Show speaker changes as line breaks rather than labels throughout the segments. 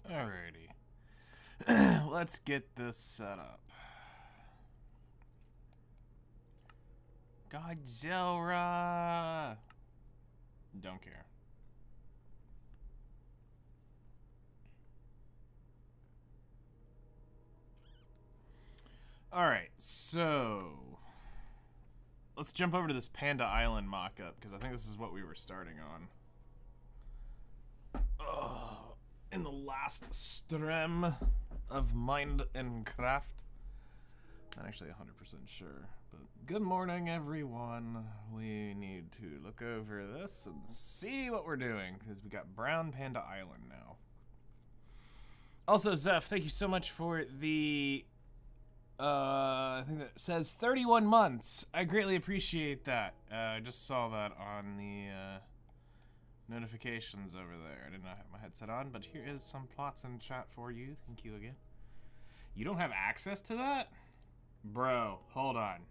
Alrighty. Let's get this set up. Godzilla. Don't care. Alright, so let's jump over to this Panda Island mock-up, because I think this is what we were starting on. In the last stream of Mindcrack. Not actually 100% sure, but good morning, everyone. We need to look over this and see what we're doing, because we got Brown Panda Island now. Also, Zeph, thank you so much for the I think that says 31 months. I greatly appreciate that. I just saw that on the notifications over there. I did not have my headset on, but here is some plots in chat for you. Thank you again. You don't have access to that? Bro, hold on.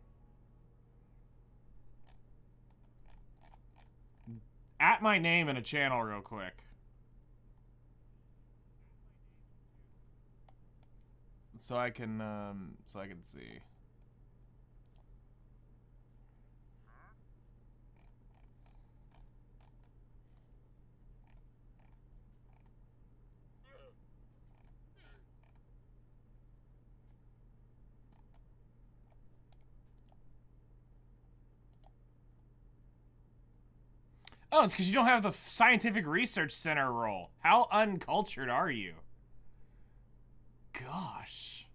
At my name in a channel real quick. So I can see. Oh, it's because you don't have the Scientific Research Center role. How uncultured are you? Gosh.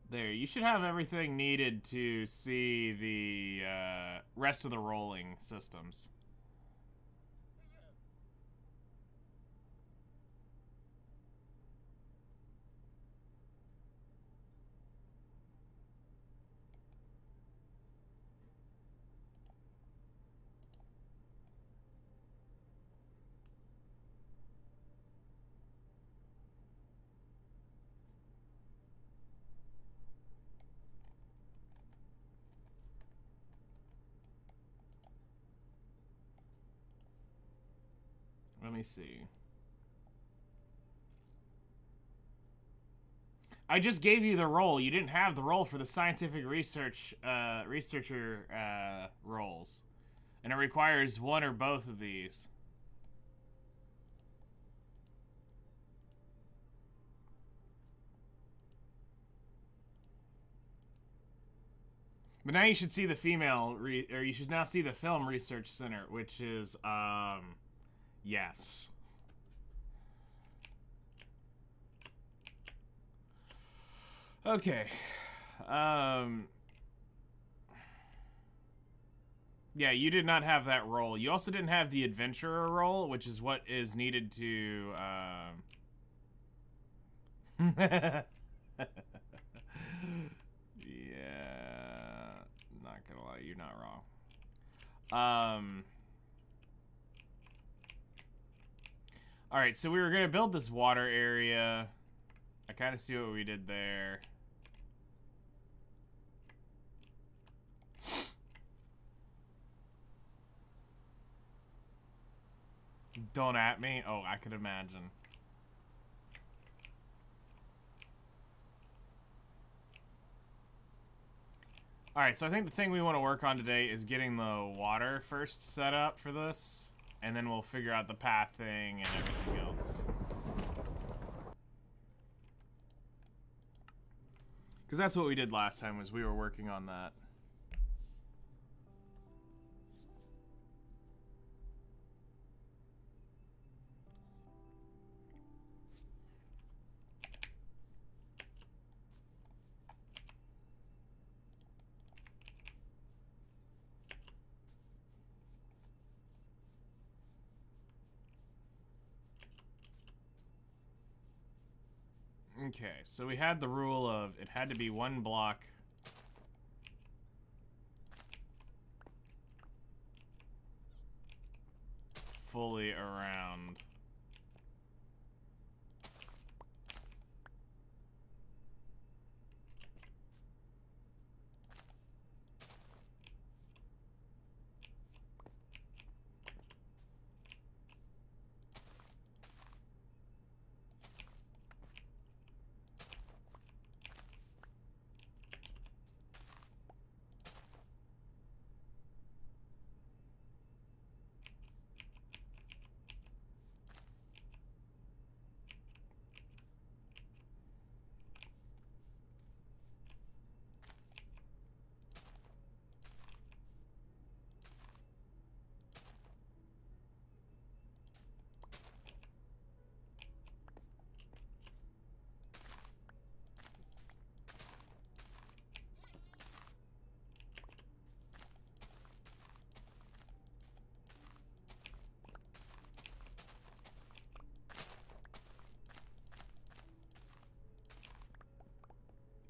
There, you should have everything needed to see the rest of the rolling systems. Let me see. I just gave you the role. You didn't have the role for the scientific researcher roles. And it requires one or both of these. But now you should see the or you should now see the Film Research Center, which is, yes. Okay. Yeah, you did not have that role. You also didn't have the adventurer role, which is what is needed to, yeah, not gonna lie, you're not wrong. Alright, so we were gonna build this water area. I kind of see what we did there. Don't at me? Oh, I could imagine. Alright, so I think the thing we want to work on today is getting the water first set up for this. And then we'll figure out the path thing and everything else. Because that's what we did last time, was we were working on that. Okay, so we had the rule of it had to be one block fully around.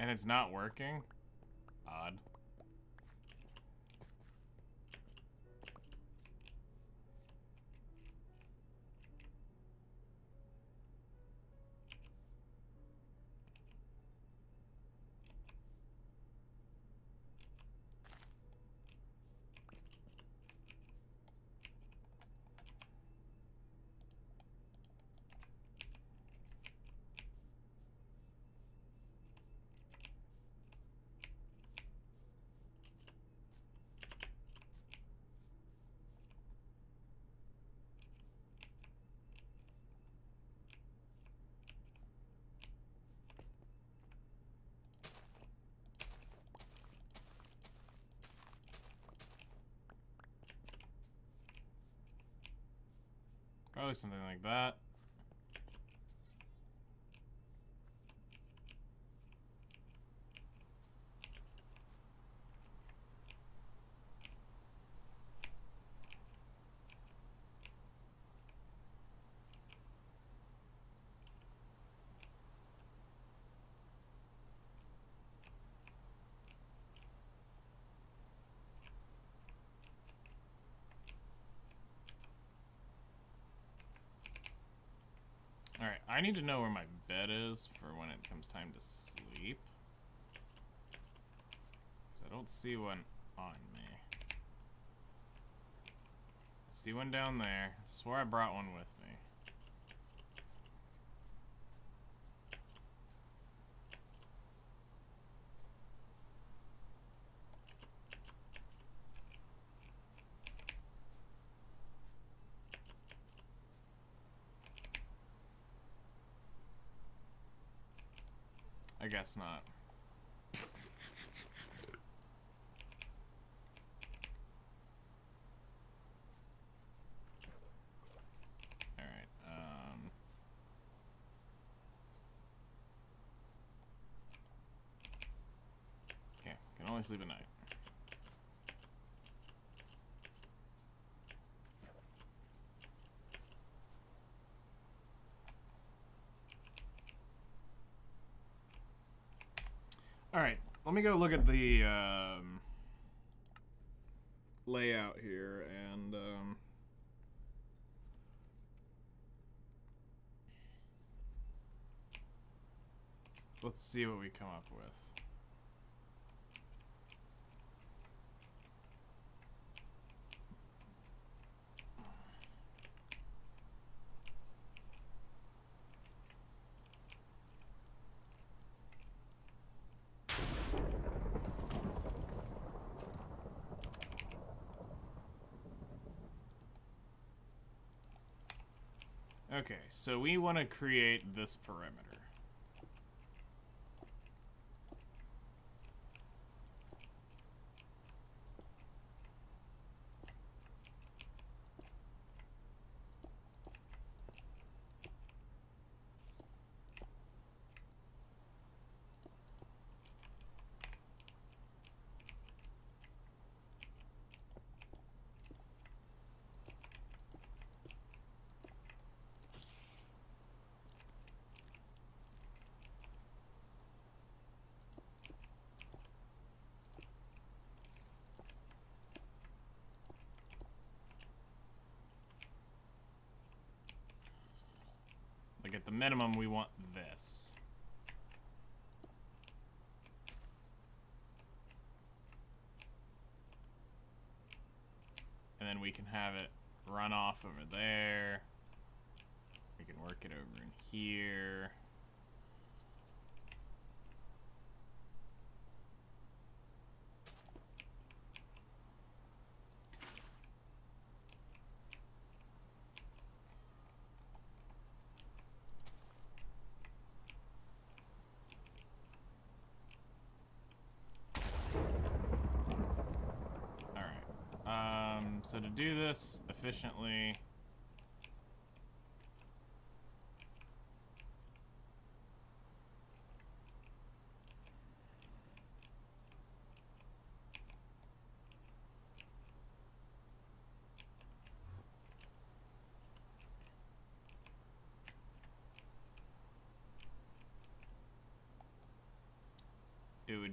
And it's not working? Odd. Probably something like that. Alright, I need to know where my bed is for when it comes time to sleep. Because I don't see one on me. I see one down there. I swore I brought one with me. I guess not. Alright, okay, can only sleep at night. Alright, let me go look at the layout here and let's see what we come up with. Okay, so we want to create this perimeter. Like at the minimum, we want this. And then we can have it run off over there. We can work it over in here. So to do this efficiently,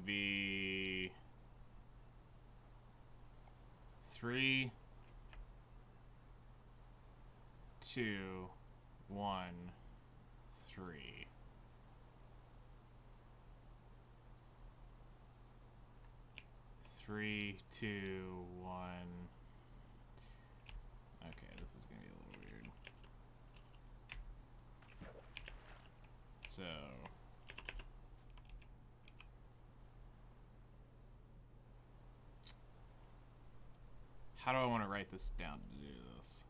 would be 3, 2, 1, 3. Three, two, one. Okay, this is gonna be a little weird. So how do I want to write this down to do this?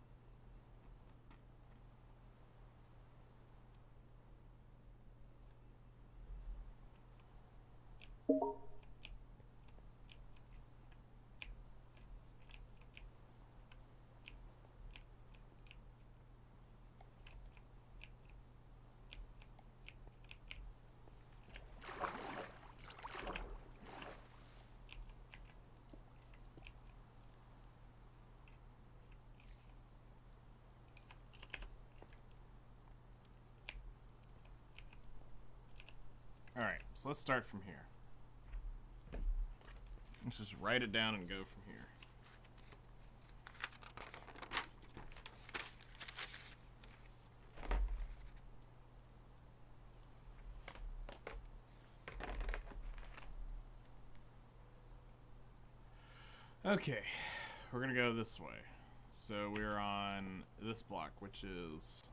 Alright, so let's start from here. Let's just write it down and go from here. Okay, we're gonna go this way. So we're on this block, which is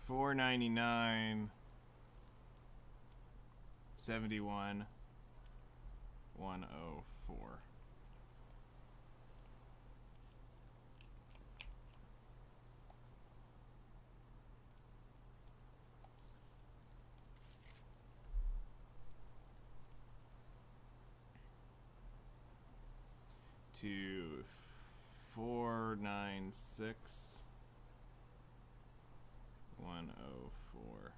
$4.99, 71, 104. To 496, 104.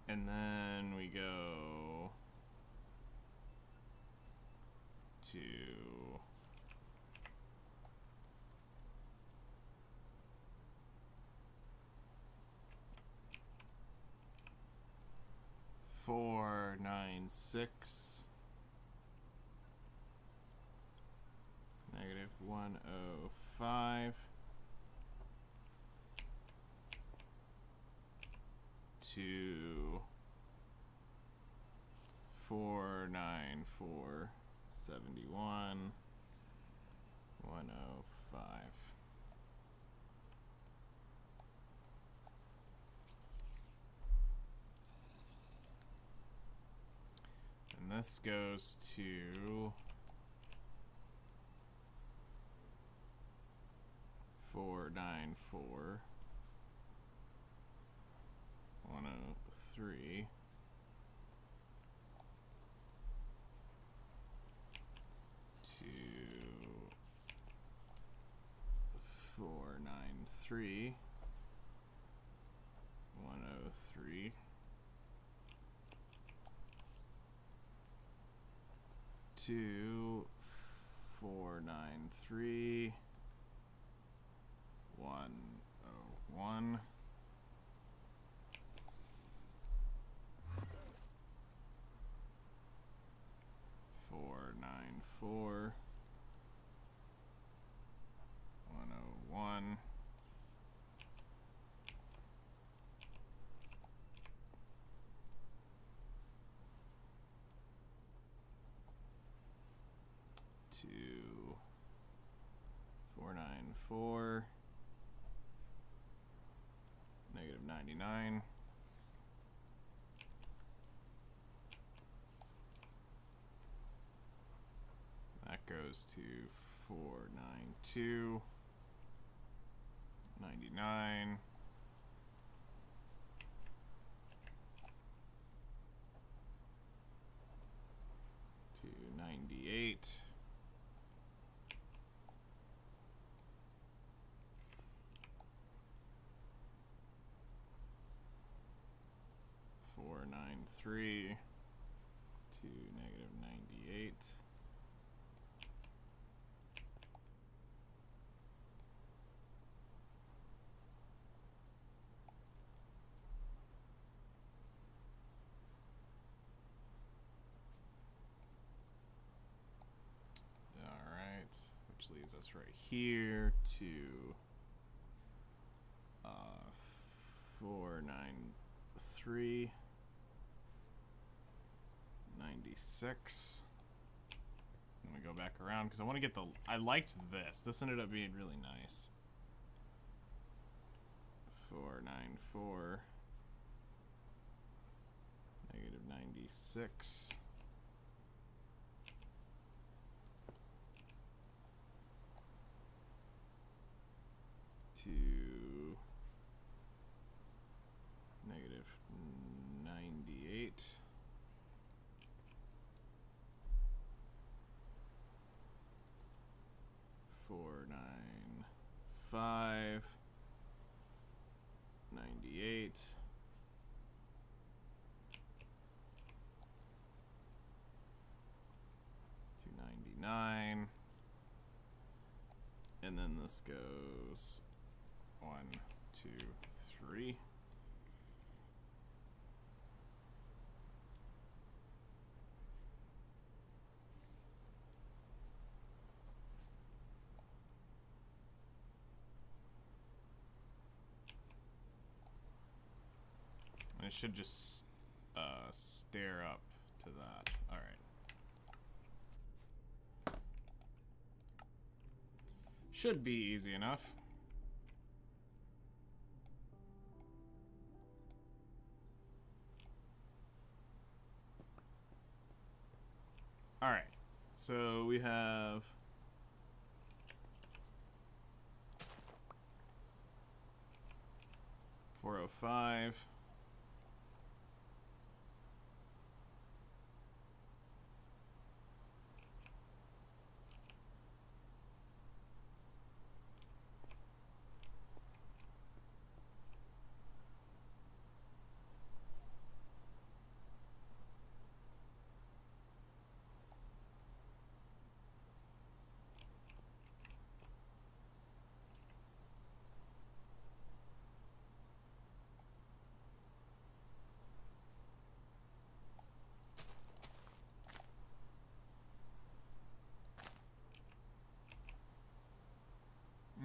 And then we go to $496, negative 105, to 494, 71, 105. And this goes to 494, 103, to 493, 103. To 493, 101. Four nine four 101 to 494 negative 99 that goes to 492 99 to 98 to 493 to negative 98. Alright, which leads us right here to 493 96. Let me go back around because I want to get the. I liked this. This ended up being really nice. 494 negative 96 to negative 98. Four, 9, 5, 98. To 99. And then this goes 1, 2, 3. And it should just stare up to that. All right. Should be easy enough. All right. So we have 405.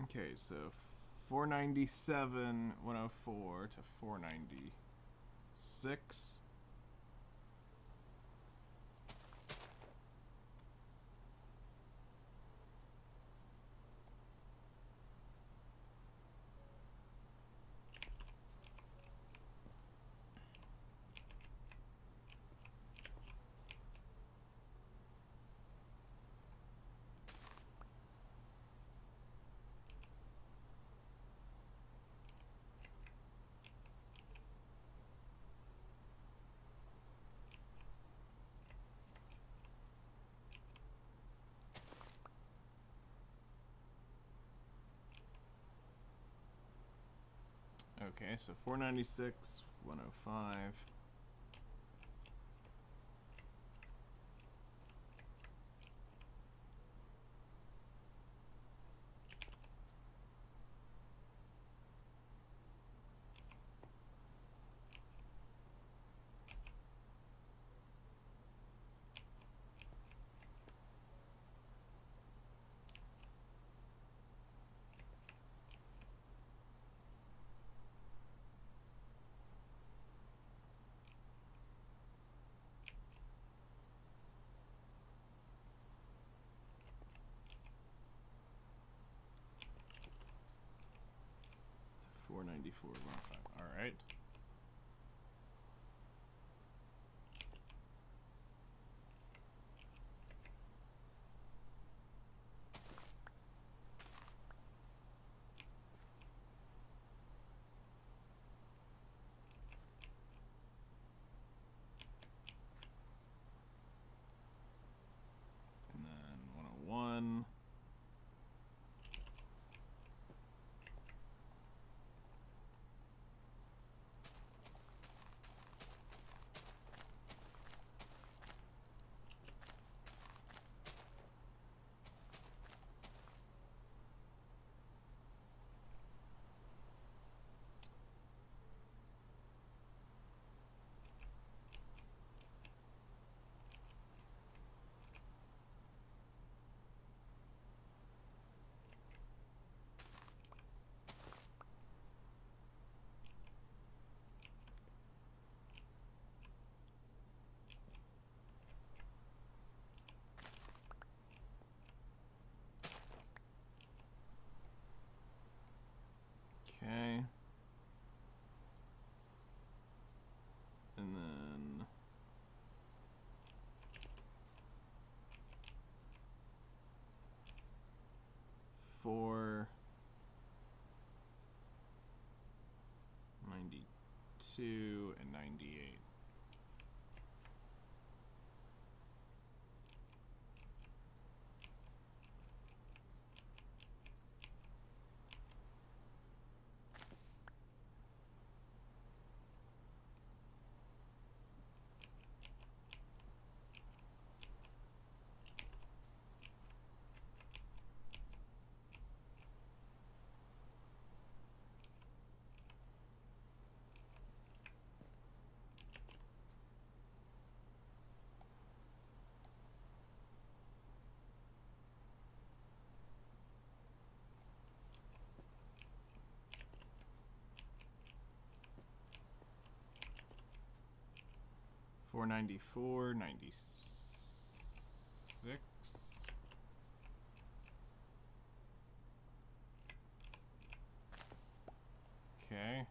Okay, so 497, 104 to 496. Okay, so 496, 105. To 494, 105. All right. And then 101. Okay. And then 492 and 98. $494, 96. Okay.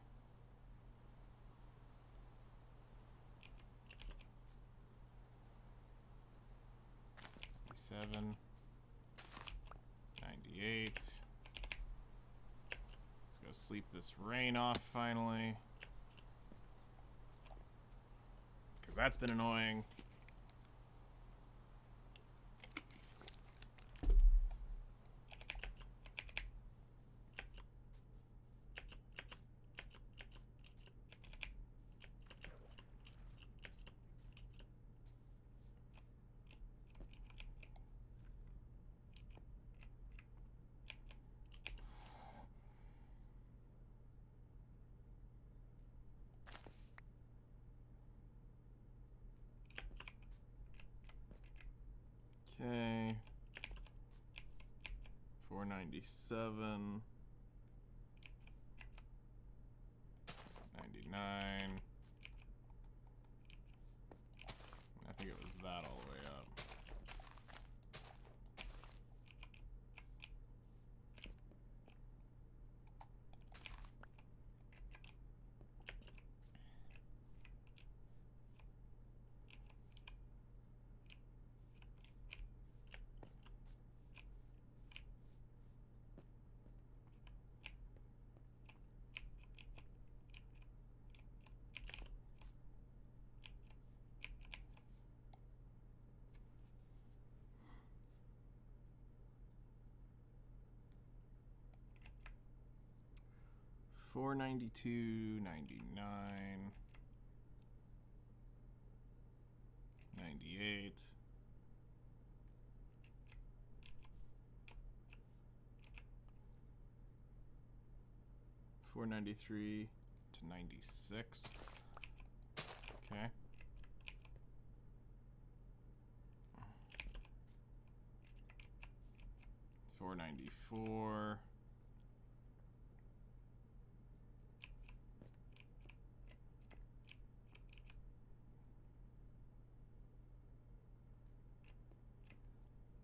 97, 98. Let's go sleep this rain off finally. Because that's been annoying. Okay. 497. 99. I think it was that all the way up. $492, 99, 98. $493 to 96. Okay. $494.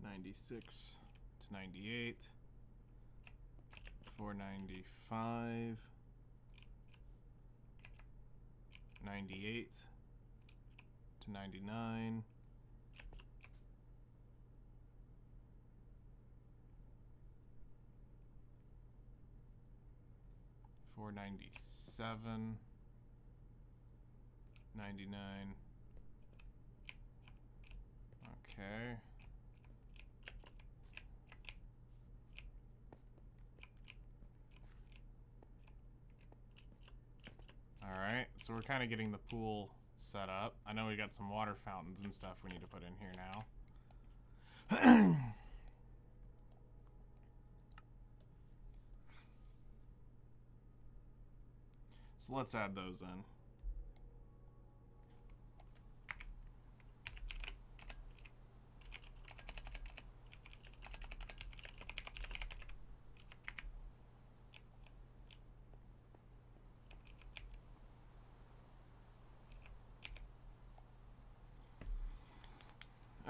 $96 to 98. $495. 98 to 99. $497. 99. Okay. Alright, so we're kind of getting the pool set up. I know we got some water fountains and stuff we need to put in here now. So let's add those in.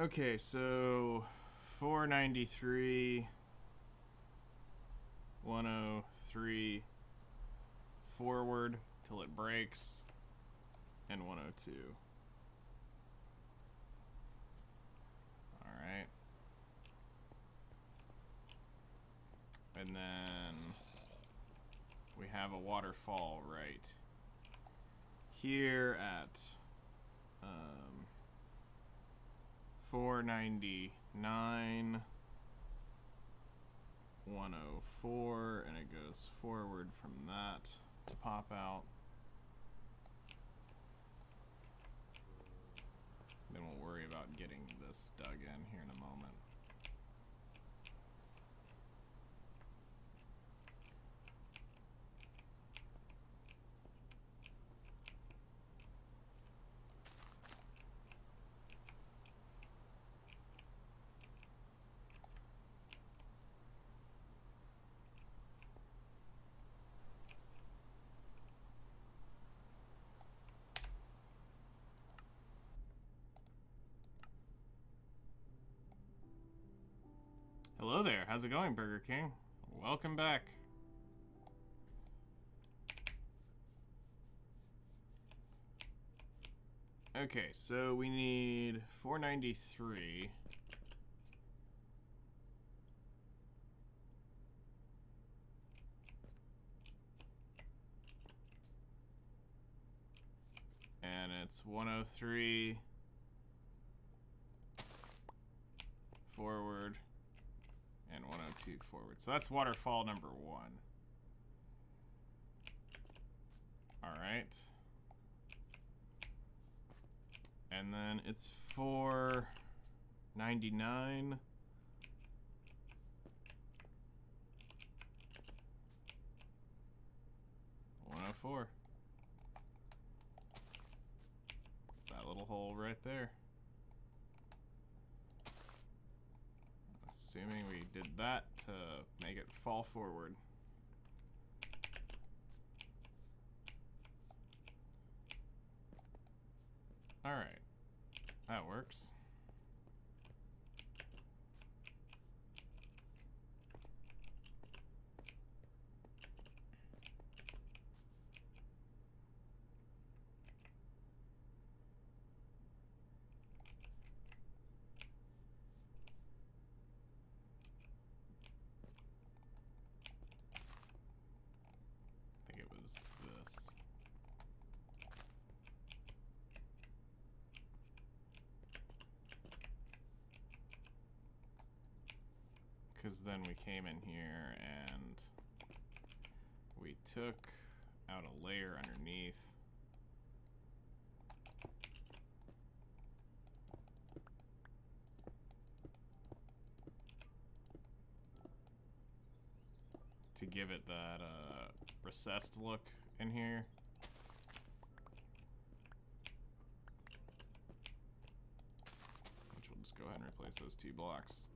Okay, so 493, 103, forward till it breaks, and 102. Alright. And then we have a waterfall right here at 499, 104, and it goes forward from that to pop out. Then we'll worry about getting this dug in here in a moment. Hello there, how's it going, Burger King? Welcome back. Okay, so we need 493. And it's 103 forward. And 102 forward. So that's waterfall number 1. Alright. And then it's 499. $104. It's that little hole right there. Assuming we did that to make it fall forward. Alright, that works. This. Because then we came in here and we took out a layer underneath. To give it that recessed look in here. Which we'll just go ahead and replace those 2 blocks.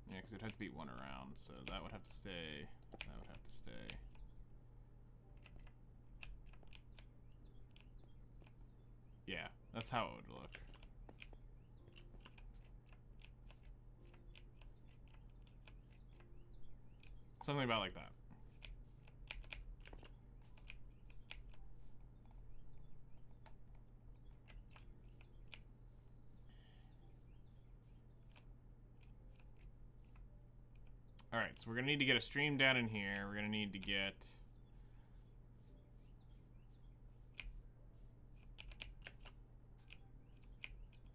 Yeah, because it'd have to be one around, so that would have to stay. That would have to stay. Yeah, that's how it would look. Something about like that. Alright, so we're gonna need to get a stream down in here. We're gonna need to get...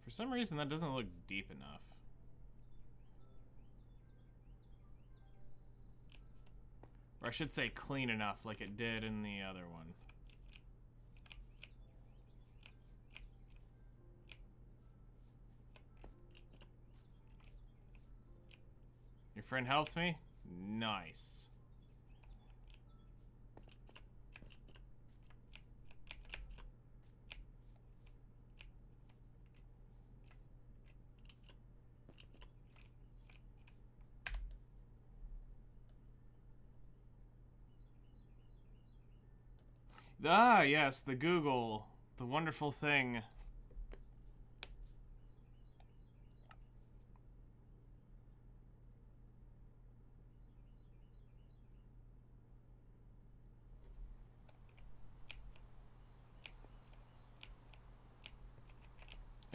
For some reason, that doesn't look deep enough. Or I should say clean enough like it did in the other one. Your friend helped me? Nice. Ah, yes, the Google. The wonderful thing.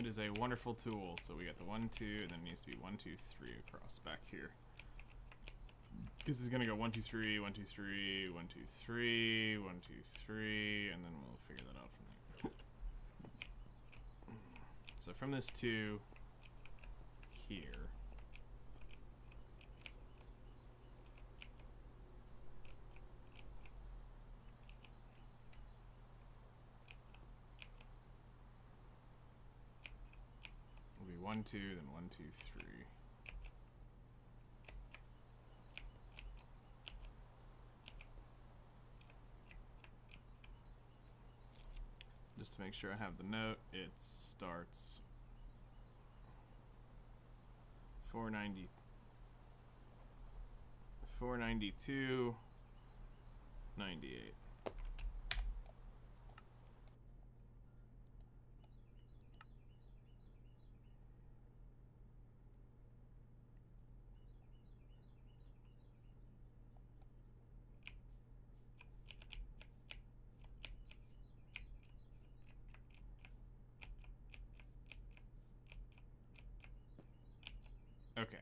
It is a wonderful tool. So we got the 1, 2, and then it needs to be 1, 2, 3 across back here. This is gonna go 1, 2, 3, 1, 2, 3, 1, 2, 3, 1, 2, 3, and then we'll figure that out from there. So from this to here. Will be 1, 2, then 1, 2, 3. Just to make sure I have the note, it starts 490, 492, 98. Okay.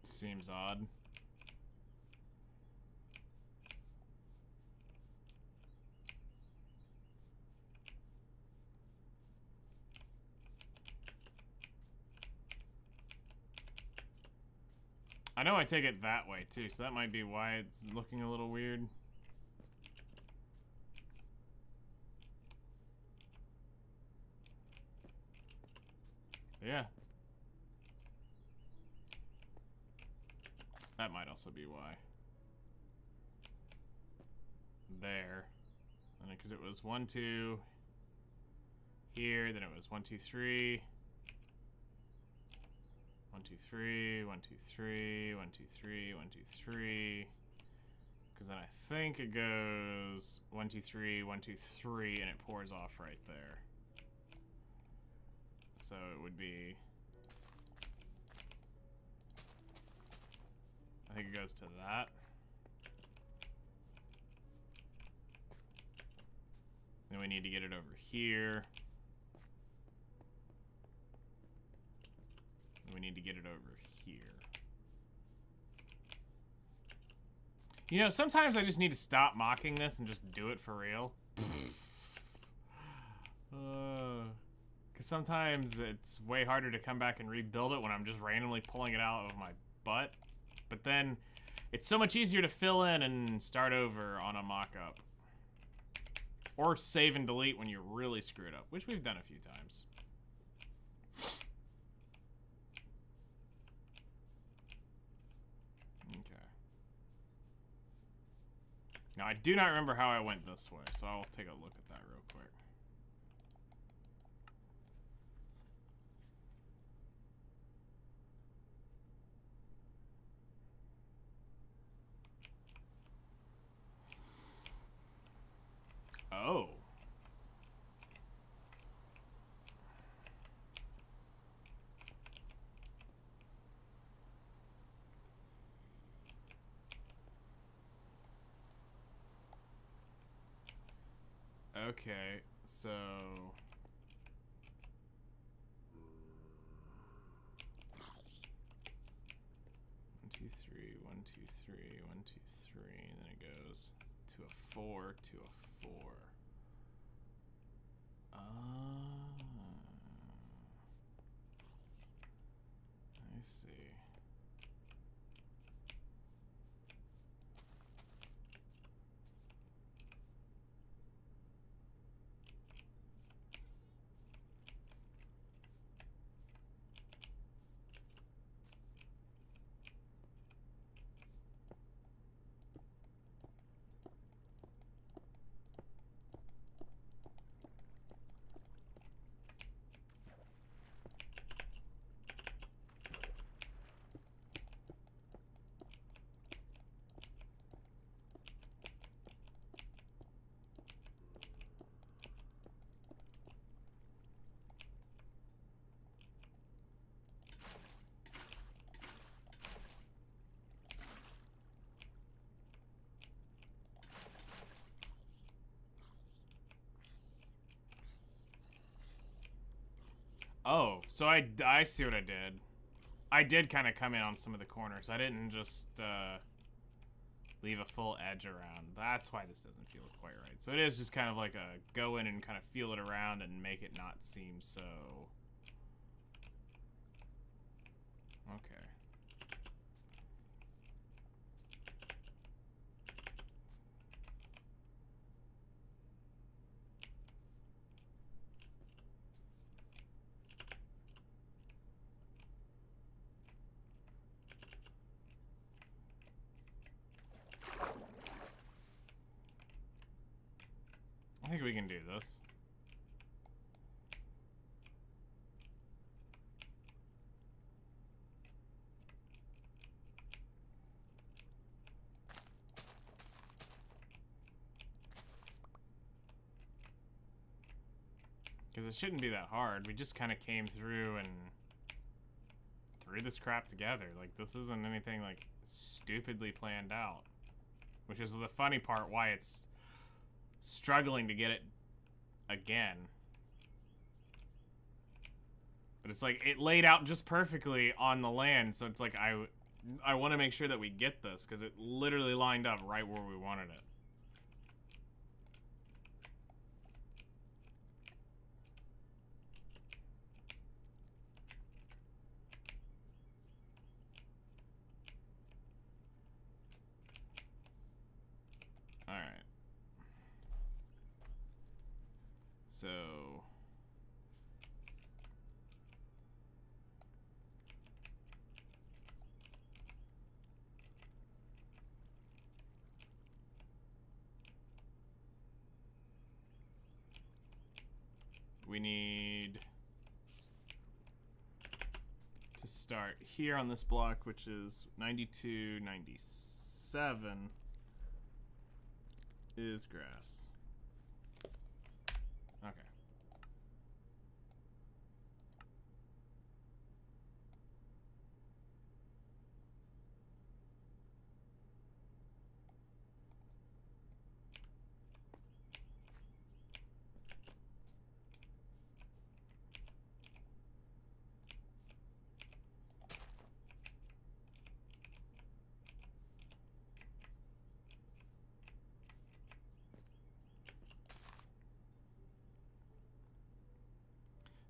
Seems odd. I know I take it that way too, so that might be why it's looking a little weird. Yeah. That might also be why. There. And because it was 1, 2 here, then it was 1, 2, 3. 1, 2, 3, 1, 2, 3, 1, 2, 3, 1, 2, 3. Because then I think it goes 1, 2, 3, 1, 2, 3, and it pours off right there. So it would be... I think it goes to that. Then we need to get it over here. And we need to get it over here. You know, sometimes I just need to stop mocking this and just do it for real. Because sometimes it's way harder to come back and rebuild it when I'm just randomly pulling it out of my butt. But then it's so much easier to fill in and start over on a mock-up. Or save and delete when you really screw it up, which we've done a few times. Okay. Now, I do not remember how I went this way, so I'll take a look at that real quick. Oh. Okay, so... 1, 2, 3, 1, 2, 3, 1, 2, 3, and then it goes to a 4, to a 4. I see. Oh, so I see what I did. I did kind of come in on some of the corners. I didn't just leave a full edge around. That's why this doesn't feel quite right. So it is just kind of like a go in and kind of feel it around and make it not seem so... Okay. I think we can do this. Because it shouldn't be that hard. We just kind of came through and threw this crap together. Like, this isn't anything, like, stupidly planned out. Which is the funny part, why it's struggling to get it again. But it's like, it laid out just perfectly on the land, so it's like, I want to make sure that we get this, because it literally lined up right where we wanted it. Alright. So... we need to start here on this block, which is 92, 97 is grass. Okay.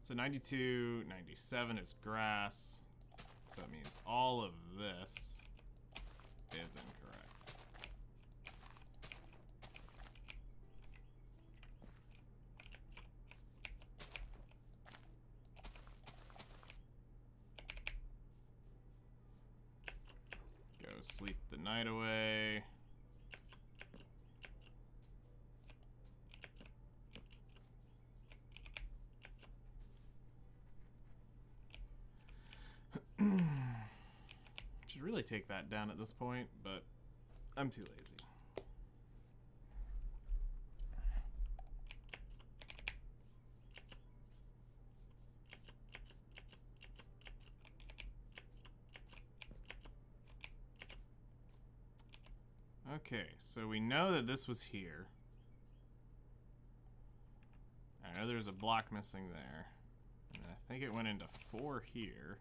So 92, 97 is grass. So it means all of this is incorrect. Go sleep the night away. Should really take that down at this point, but I'm too lazy. Okay, so we know that this was here. I know there's a block missing there. And I think it went into 4 here.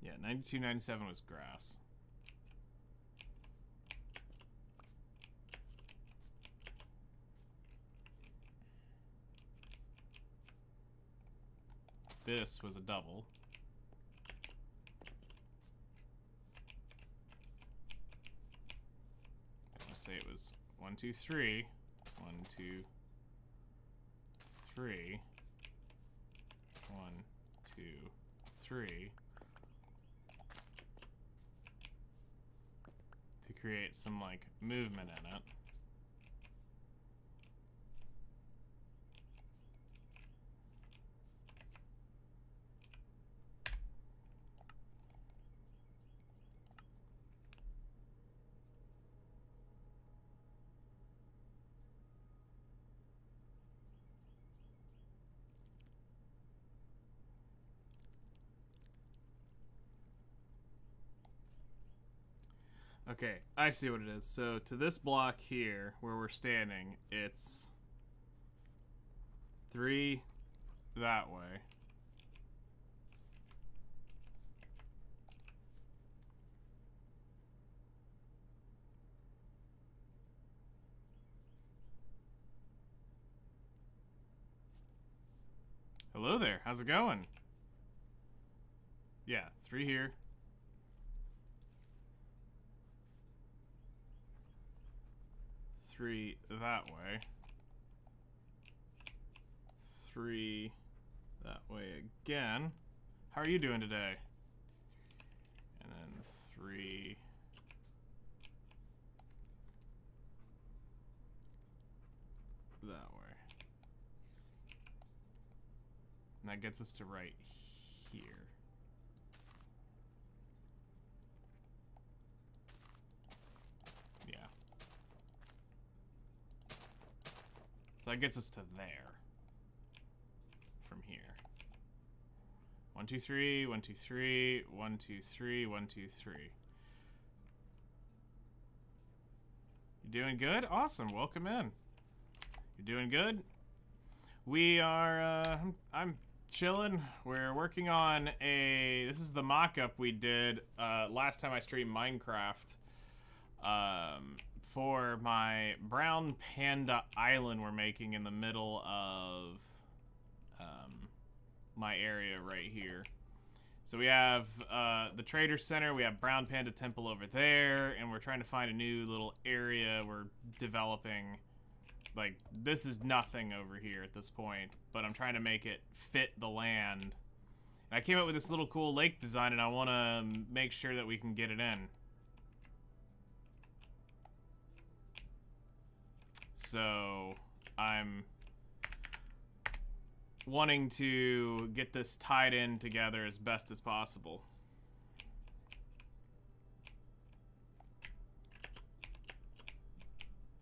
Yeah, 92, 97 was grass. This was a double. I'll say it was 1, 2, 3. 1, 2, 3. 1, 2, 3. To create some, like, movement in it. Okay, I see what it is. So to this block here, where we're standing, it's 3 that way. Hello there, how's it going? Yeah, 3 here. 3 that way. 3 that way again. How are you doing today? And then 3 that way. And that gets us to right here. Yeah. So that gets us to there. From here. 1, 2, 3, 1, 2, 3, 1, 2, 3, 1, 2, 3. You doing good? Awesome, welcome in. You're doing good? We are, I'm chilling. We're working on this is the mock-up we did last time I streamed Minecraft for my brown panda island we're making in the middle of my area right here. So we have the Trader Center, we have Brown Panda Temple over there, and we're trying to find a new little area we're developing. Like, this is nothing over here at this point, but I'm trying to make it fit the land. And I came up with this little cool lake design, and I want to make sure that we can get it in. So, I'm wanting to get this tied in together as best as possible.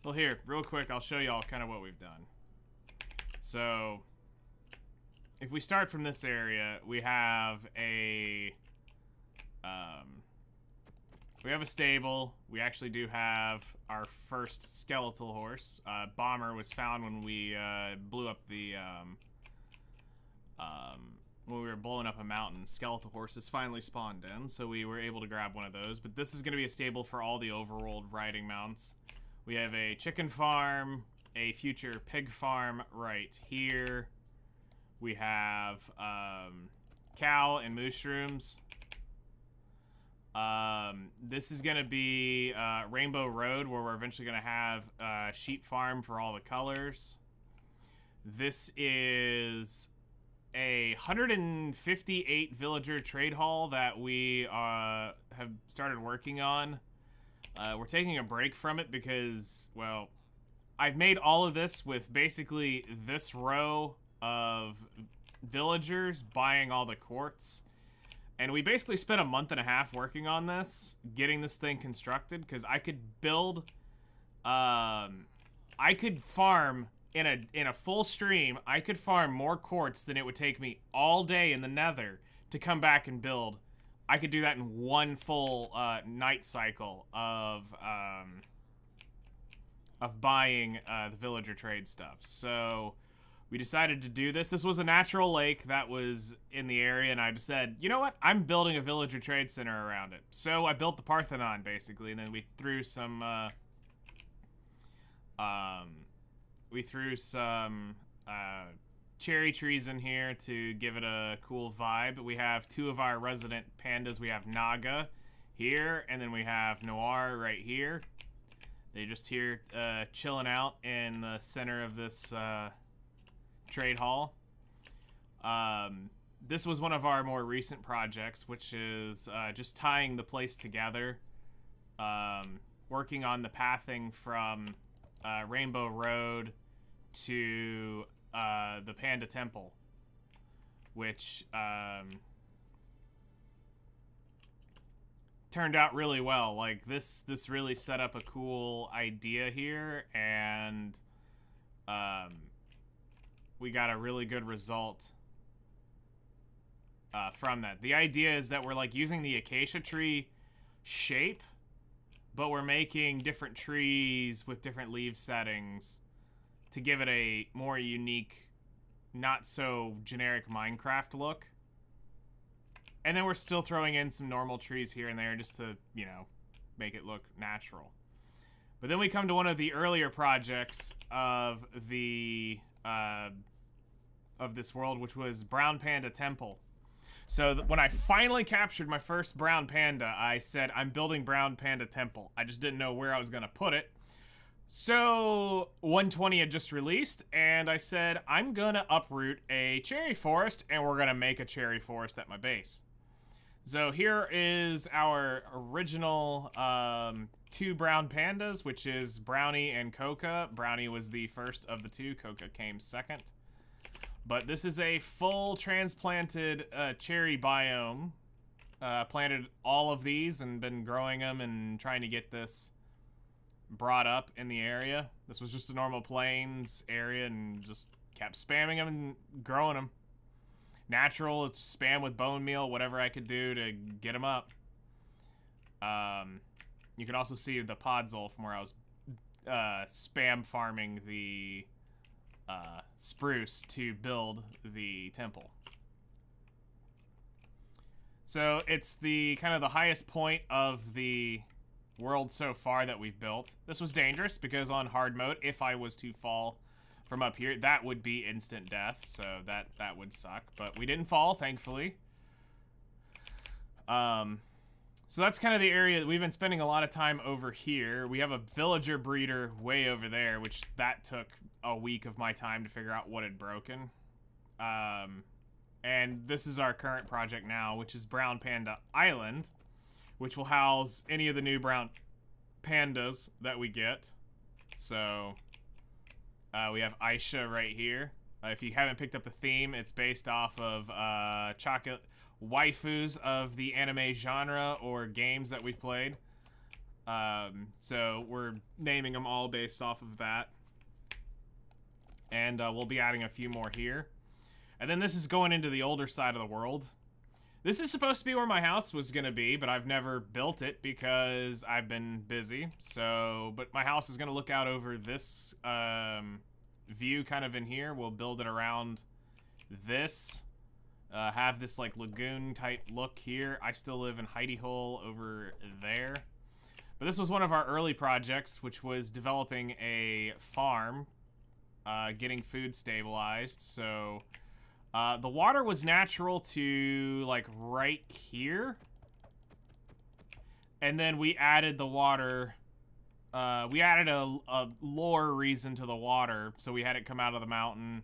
Well, here, real quick, I'll show y'all kind of what we've done. So, if we start from this area, we have a stable. We actually do have our first skeletal horse. Bomber was found when we blew up the when we were blowing up a mountain. Skeletal horses finally spawned in, so we were able to grab one of those. But this is going to be a stable for all the overworld riding mounts. We have a chicken farm, a future pig farm right here. We have cow and mushrooms. This is going to be Rainbow Road, where we're eventually going to have a sheep farm for all the colors. This is a 158 villager trade hall that we have started working on. We're taking a break from it because, well, I've made all of this with basically this row of villagers buying all the quartz. And we basically spent a month and a half working on this, getting this thing constructed, because I could build, I could farm in a full stream, I could farm more quartz than it would take me all day in the nether to come back and build. I could do that in one full night cycle of buying the villager trade stuff. So we decided to do this. This was a natural lake that was in the area, and I just said, you know what? I'm building a villager trade center around it. So I built the Parthenon, basically, and then we threw some cherry trees in here to give it a cool vibe. We have 2 of our resident pandas. We have Naga here, and then we have Noir right here. They're just here chilling out in the center of this trade hall. This was one of our more recent projects, which is just tying the place together, working on the pathing from Rainbow Road to the Panda Temple, which turned out really well. Like, this really set up a cool idea here, and we got a really good result from that. The idea is that we're like using the acacia tree shape but we're making different trees with different leaf settings to give it a more unique, not so generic Minecraft look. And then we're still throwing in some normal trees here and there just to, you know, make it look natural. But then we come to one of the earlier projects of the of this world, which was Brown Panda Temple. So when I finally captured my first brown panda, I said, I'm building Brown Panda Temple. I just didn't know where I was going to put it. So 120 had just released, and I said, I'm going to uproot a cherry forest, and we're going to make a cherry forest at my base. So here is our original 2 brown pandas, which is Brownie and Coca. Brownie was the first of the 2. Coca came second. But this is a full transplanted cherry biome. Planted all of these and been growing them and trying to get this brought up in the area. This was just a normal plains area and just kept spamming them and growing them. Natural, it's spam with bone meal, whatever I could do to get them up. You can also see the podzol from where I was spam farming the spruce to build the temple. So it's the kind of the highest point of the world so far that we've built. This was dangerous because on hard mode, if I was to fall from up here, that would be instant death, so that would suck. But we didn't fall, thankfully. So that's kind of the area that we've been spending a lot of time over here. We have a villager breeder way over there, which that took a week of my time to figure out what had broken. And this is our current project now, which is Brown Panda Island, which will house any of the new brown pandas that we get. So we have Aisha right here. If you haven't picked up the theme, it's based off of chocolate waifus of the anime genre or games that we've played. So we're naming them all based off of that. And we'll be adding a few more here. And then this is going into the older side of the world. This is supposed to be where my house was going to be, but I've never built it because I've been busy. So, but my house is going to look out over this view kind of in here. We'll build it around this. Have this like lagoon type look here. I still live in Hidey Hole over there. But this was one of our early projects, which was developing a farm, getting food stabilized. So the water was natural to like right here. And then we added the water. We added a lore reason to the water. So we had it come out of the mountain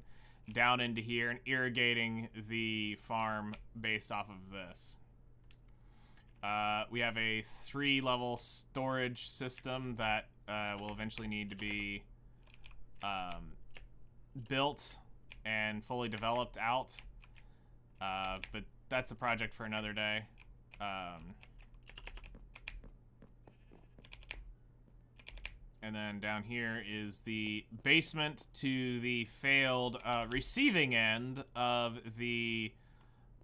down into here and irrigating the farm based off of this. We have a 3-level storage system that will eventually need to be built and fully developed out. But that's a project for another day. And then down here is the basement to the failed receiving end of the...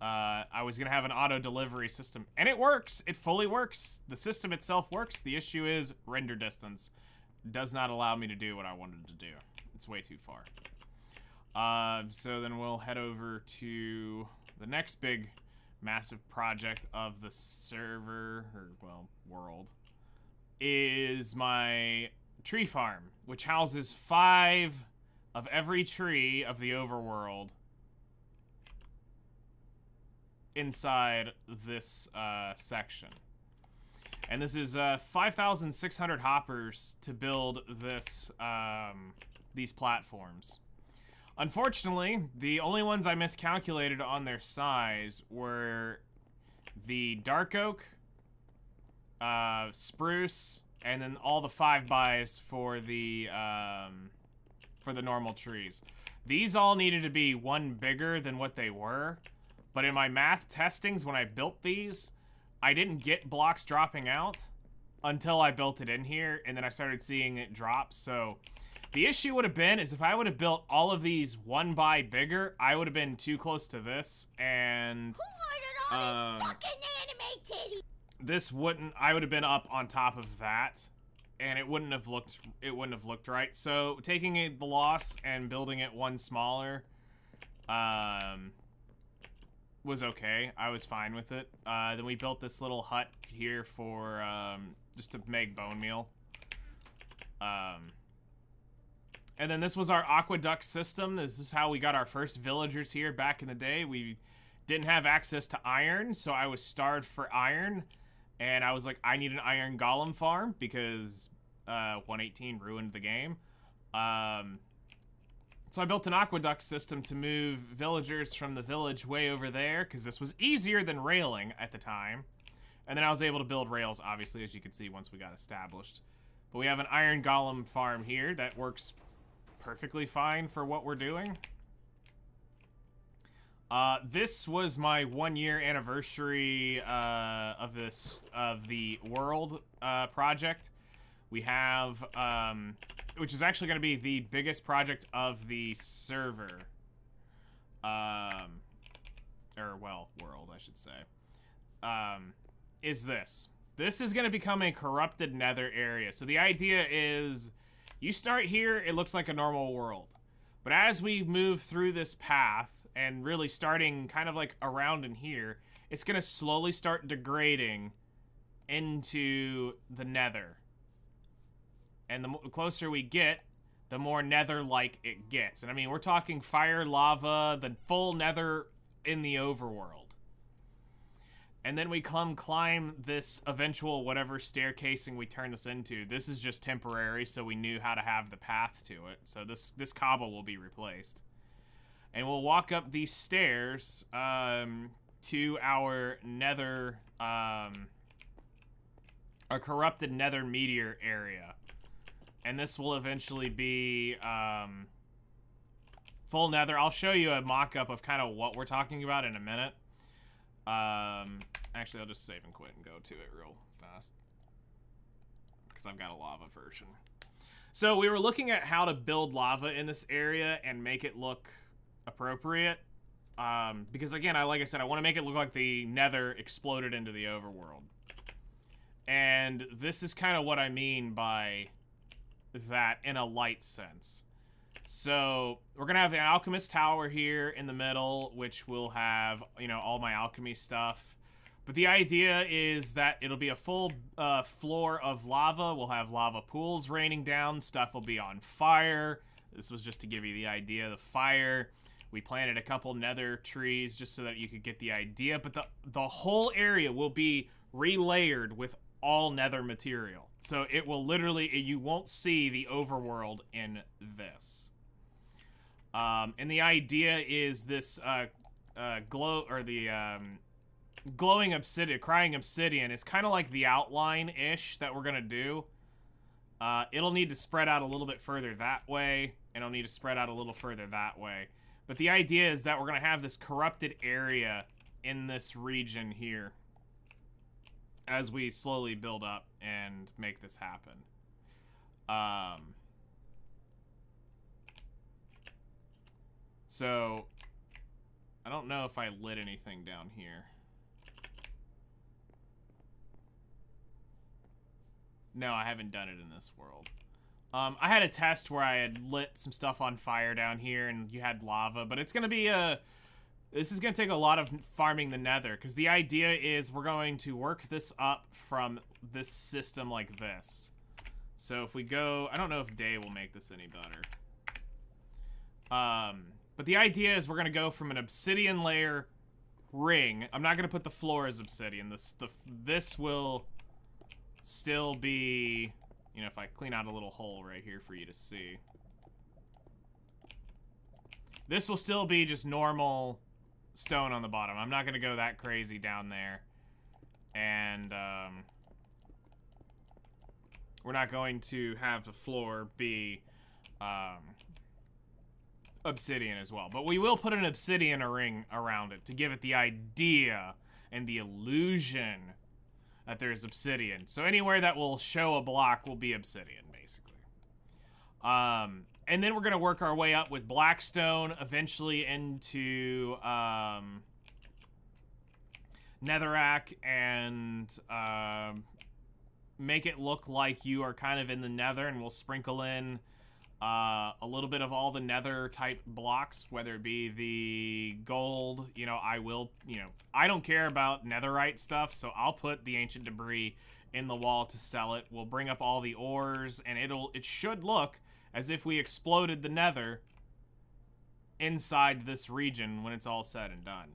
I was going to have an auto-delivery system. And it works. It fully works. The system itself works. The issue is render distance. Does not allow me to do what I wanted to do. It's way too far. So then we'll head over to the next big, massive project of the server, or, well, world, is my tree farm, which houses 5 of every tree of the overworld inside this section. And this is 5,600 hoppers to build this these platforms. Unfortunately, the only ones I miscalculated on their size were the dark oak, spruce, and then all the 5x for the normal trees. These all needed to be 1 bigger than what they were, but in my math testings when I built these, I didn't get blocks dropping out until I built it in here, and then I started seeing it drop. So the issue would have been is if I would have built all of these 1 by bigger, I would have been too close to this, and
Who ordered all this fucking anime titty?
this wouldn't, I would have been up on top of that, and it wouldn't have looked right. So taking the loss and building it one smaller, was okay. I was fine with it. Then we built this little hut here for, just to make bone meal. And then this was our aqueduct system. This is how we got our first villagers here back in the day. We didn't have access to iron, so I was starved for iron. And I was like, I need an iron golem farm because 118 ruined the game. So I built an aqueduct system to move villagers from the village way over there because this was easier than railing at the time. And then I was able to build rails, obviously, as you can see, once we got established. But we have an iron golem farm here that works perfectly fine for what we're doing. This was my 1-year anniversary of the world project. We have, which is actually going to be the biggest project of the server. Or, well, world, I should say. Is this. This is going to become a corrupted nether area. So the idea is, you start here, it looks like a normal world. But as we move through this path, and really starting kind of like around in here, it's going to slowly start degrading into the nether. And the closer we get, the more nether-like it gets. And I mean, we're talking fire, lava, the full nether in the overworld. And then we climb this eventual whatever staircasing we turn this into. This is just temporary, so we knew how to have the path to it. So this cobble will be replaced. And we'll walk up these stairs to our nether, a corrupted nether meteor area. And this will eventually be full nether. I'll show you a mock-up of kind of what we're talking about in a minute. Actually, I'll just save and quit and go to it real fast, because I've got a lava version. So we were looking at how to build lava in this area and make it look appropriate. Because again, like I said, I want to make it look like the nether exploded into the overworld. And this is kind of what I mean by that in a light sense. So we're gonna have an alchemist tower here in the middle, which will have, you know, all my alchemy stuff. But the idea is that it'll be a full floor of lava. We'll have lava pools raining down. Stuff will be on fire. This was just to give you the idea of the fire. We planted a couple nether trees just so that you could get the idea. But the whole area will be relayered with all nether material. So it will literally, you won't see the overworld in this. And the idea is this glowing obsidian, crying obsidian is kind of like the outline-ish that we're gonna do. It'll need to spread out a little bit further that way, and it'll need to spread out a little further that way. But the idea is that we're gonna have this corrupted area in this region here as we slowly build up and make this happen. So I don't know if I lit anything down here. No, I haven't done it in this world. I had a test where I had lit some stuff on fire down here and you had lava, but it's gonna be this is gonna take a lot of farming the nether, because the idea is we're going to work this up from this system like this. So if we go, I don't know if day will make this any better. But the idea is we're gonna go from an obsidian layer ring. I'm not gonna put the floor as obsidian. This will still be, you know, if I clean out a little hole right here for you to see. This will still be just normal stone on the bottom. I'm not gonna go that crazy down there. And, we're not going to have the floor be, obsidian as well. But we will put an obsidian ring around it to give it the idea and the illusion that there's obsidian. So anywhere that will show a block will be obsidian, basically. And then we're gonna work our way up with blackstone, eventually into netherrack and make it look like you are kind of in the nether, and we'll sprinkle in a little bit of all the nether type blocks, whether it be the gold. You know, I don't care about netherite stuff, so I'll put the ancient debris in the wall to sell it. We'll bring up all the ores, and it should look as if we exploded the nether inside this region when it's all said and done.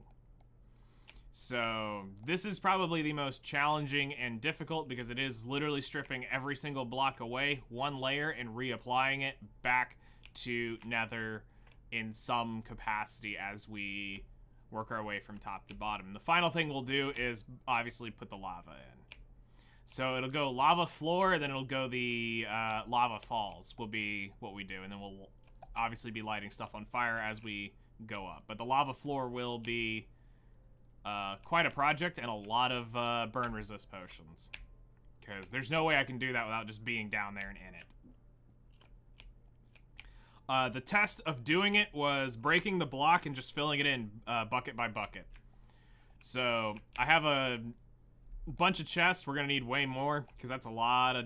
So this is probably the most challenging and difficult because it is literally stripping every single block away, one layer, and reapplying it back to nether in some capacity as we work our way from top to bottom. The final thing we'll do is obviously put the lava in. So it'll go lava floor, then it'll go the lava falls will be what we do, and then we'll obviously be lighting stuff on fire as we go up. But the lava floor will be quite a project and a lot of burn resist potions, because there's no way I can do that without just being down there and in it. The test of doing it was breaking the block and just filling it in bucket by bucket. So I have a bunch of chests. We're gonna need way more because that's a lot of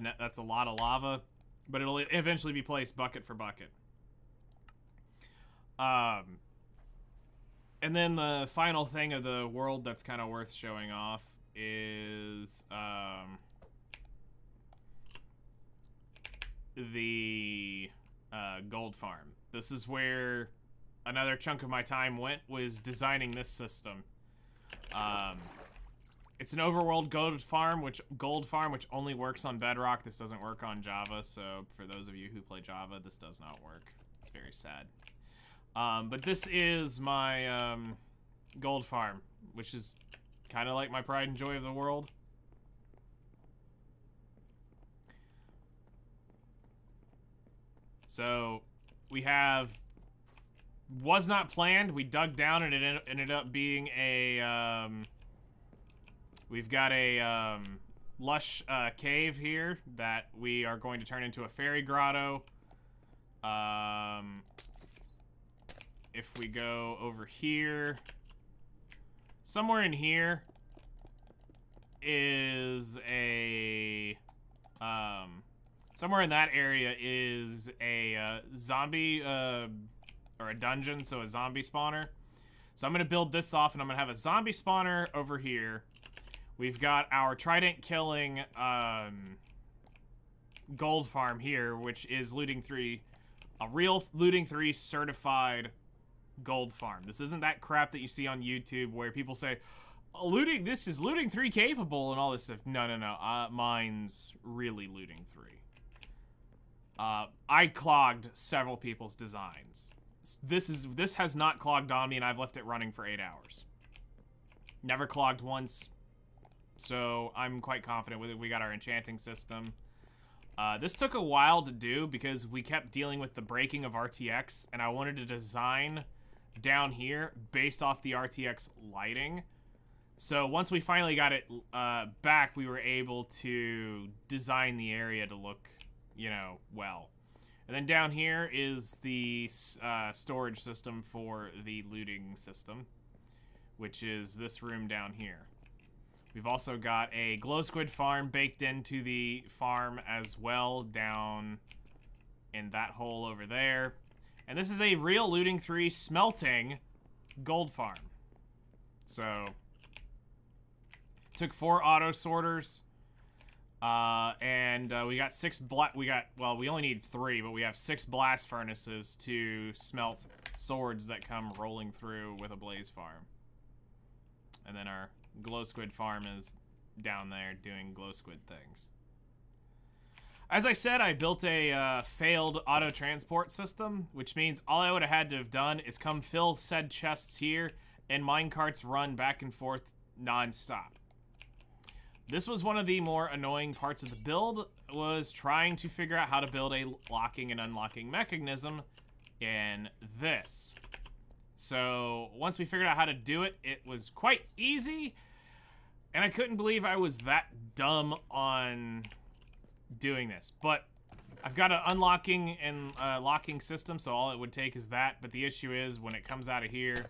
lava, but it'll eventually be placed bucket for bucket. And then the final thing of the world that's kind of worth showing off is the gold farm. This is where another chunk of my time went, was designing this system. It's an overworld gold farm, which only works on Bedrock. This doesn't work on Java, so for those of you who play Java, this does not work. It's very sad. But this is my gold farm, which is kind of like my pride and joy of the world. So we have, was not planned. We dug down and it ended up being a, we've got a lush cave here that we are going to turn into a fairy grotto. If we go over here, somewhere in here is a, somewhere in that area is a zombie, or a dungeon, so a zombie spawner. So I'm gonna build this off, and I'm gonna have a zombie spawner over here. We've got our trident killing gold farm here, which is Looting 3, a real Looting 3 certified gold farm. This isn't that crap that you see on YouTube where people say, oh, this is Looting 3 capable and all this stuff. No. Mine's really Looting 3. I clogged several people's designs. This has not clogged on me, and I've left it running for 8 hours. Never clogged once. So I'm quite confident with it. We got our enchanting system. This took a while to do because we kept dealing with the breaking of RTX, and I wanted to design down here based off the RTX lighting. So once we finally got it back, we were able to design the area to look, you know, well. And then down here is the storage system for the looting system, which is this room down here. We've also got a glow squid farm baked into the farm as well, down in that hole over there. And this is a real Looting 3 smelting gold farm. So, took 4 auto sorters, and we got 6 well, we only need 3, but we have 6 blast furnaces to smelt swords that come rolling through with a blaze farm. And then our glow squid farm is down there doing glow squid things. As I said, I built a failed auto transport system, which means all I would have had to have done is come fill said chests here, and minecarts run back and forth non-stop. This was one of the more annoying parts of the build, was trying to figure out how to build a locking and unlocking mechanism in this. So once we figured out how to do it, it was quite easy, and I couldn't believe I was that dumb on doing this. But I've got an unlocking and locking system, so all it would take is that. But the issue is when it comes out of here,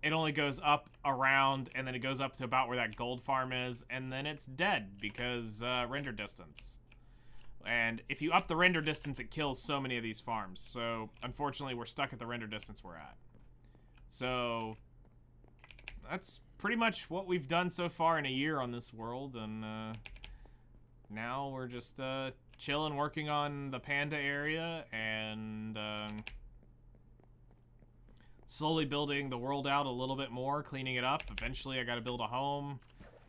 it only goes up around, and then it goes up to about where that gold farm is, and then it's dead because render distance. And if you up the render distance, it kills so many of these farms. So, unfortunately, we're stuck at the render distance we're at. So, that's pretty much what we've done so far in a year on this world, and now we're just chilling, working on the panda area, and slowly building the world out a little bit more, cleaning it up. Eventually, I gotta build a home.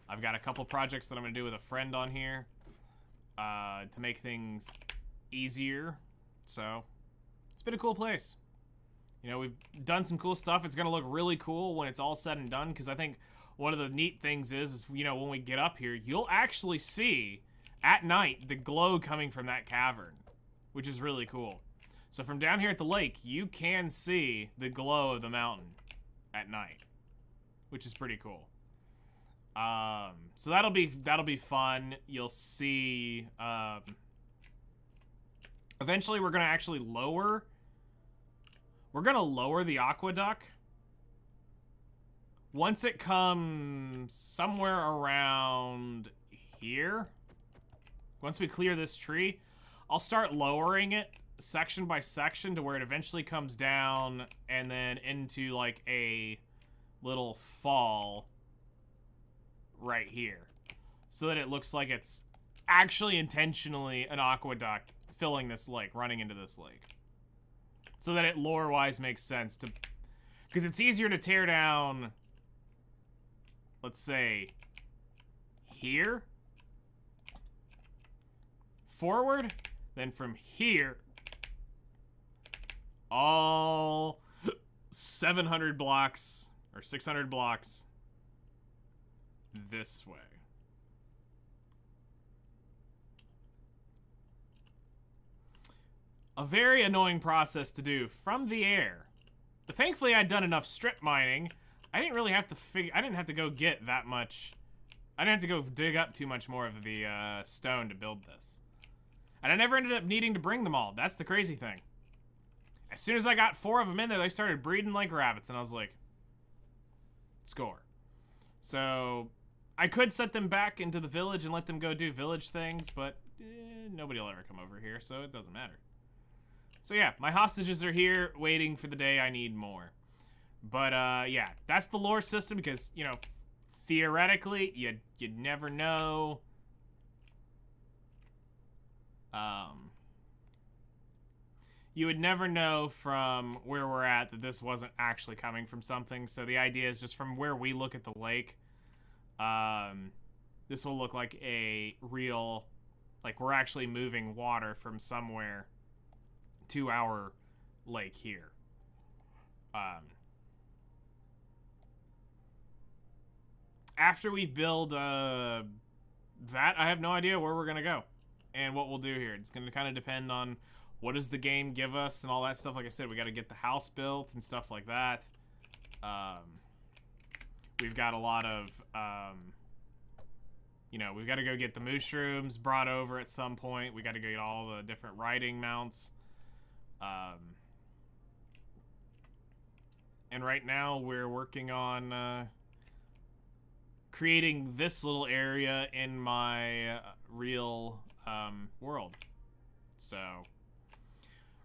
I've got a couple projects that I'm gonna do with a friend on here to make things easier. So, it's been a cool place. You know, we've done some cool stuff. It's gonna look really cool when it's all said and done, because I think one of the neat things is, you know, when we get up here, you'll actually see, at night, the glow coming from that cavern, which is really cool. So from down here at the lake, you can see the glow of the mountain at night, which is pretty cool. So that'll be fun. You'll see, eventually we're gonna actually lower the aqueduct. Once it comes somewhere around here, once we clear this tree, I'll start lowering it section by section to where it eventually comes down and then into like a little fall right here, so that it looks like it's actually intentionally an aqueduct filling this lake, running into this lake, so that it lore-wise makes sense to, because it's easier to tear down, let's say, here forward than from here all 700 blocks or 600 blocks this way. A very annoying process to do from the air. But thankfully, I'd done enough strip mining. I didn't really have to I didn't have to go get that much. I didn't have to go dig up too much more of the stone to build this. And I never ended up needing to bring them all. That's the crazy thing. As soon as I got 4 of them in there, they started breeding like rabbits, and I was like, score. So I could set them back into the village and let them go do village things, but nobody will ever come over here, so it doesn't matter. So yeah, my hostages are here waiting for the day I need more. But yeah, that's the lore system, because, you know, theoretically, you'd never know. You would never know from where we're at that this wasn't actually coming from something. So the idea is just from where we look at the lake, this will look like a real, like we're actually moving water from somewhere to our lake here. After we build that, I have no idea where we're gonna go and what we'll do here. It's gonna kind of depend on what does the game give us and all that stuff. Like I said, we got to get the house built and stuff like that. We've got a lot of, you know, we've got to go get the mushrooms brought over at some point. We got to go get all the different riding mounts. And right now we're working on creating this little area in my real world. So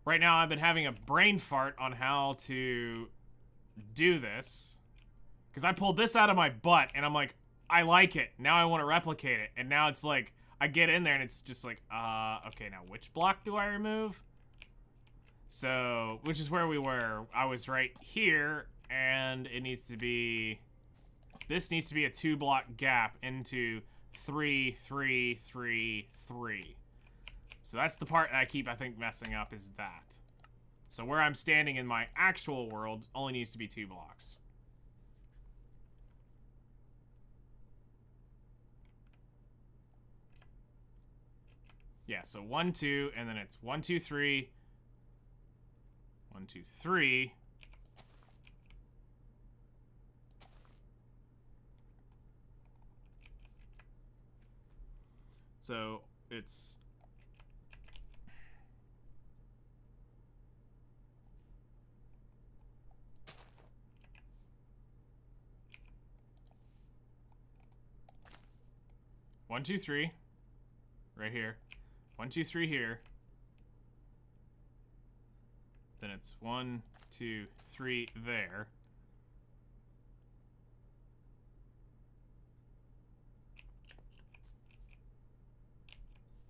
right now I've been having a brain fart on how to do this, because I pulled this out of my butt and I'm like, I like it. Now I want to replicate it. And now it's like, I get in there and it's just like, okay, now which block do I remove? So, which is where we were. I was right here, and it needs to be, this needs to be a 2-block gap into 3, 3, 3, 3. So that's the part that I keep, I think, messing up, is that. So where I'm standing in my actual world only needs to be 2 blocks. Yeah, so 1, 2, and then it's 1, 2, 3. 1, 2, 3. So it's 1, 2, 3. Right here. 1, 2, 3 here. Then it's 1, 2, 3 there.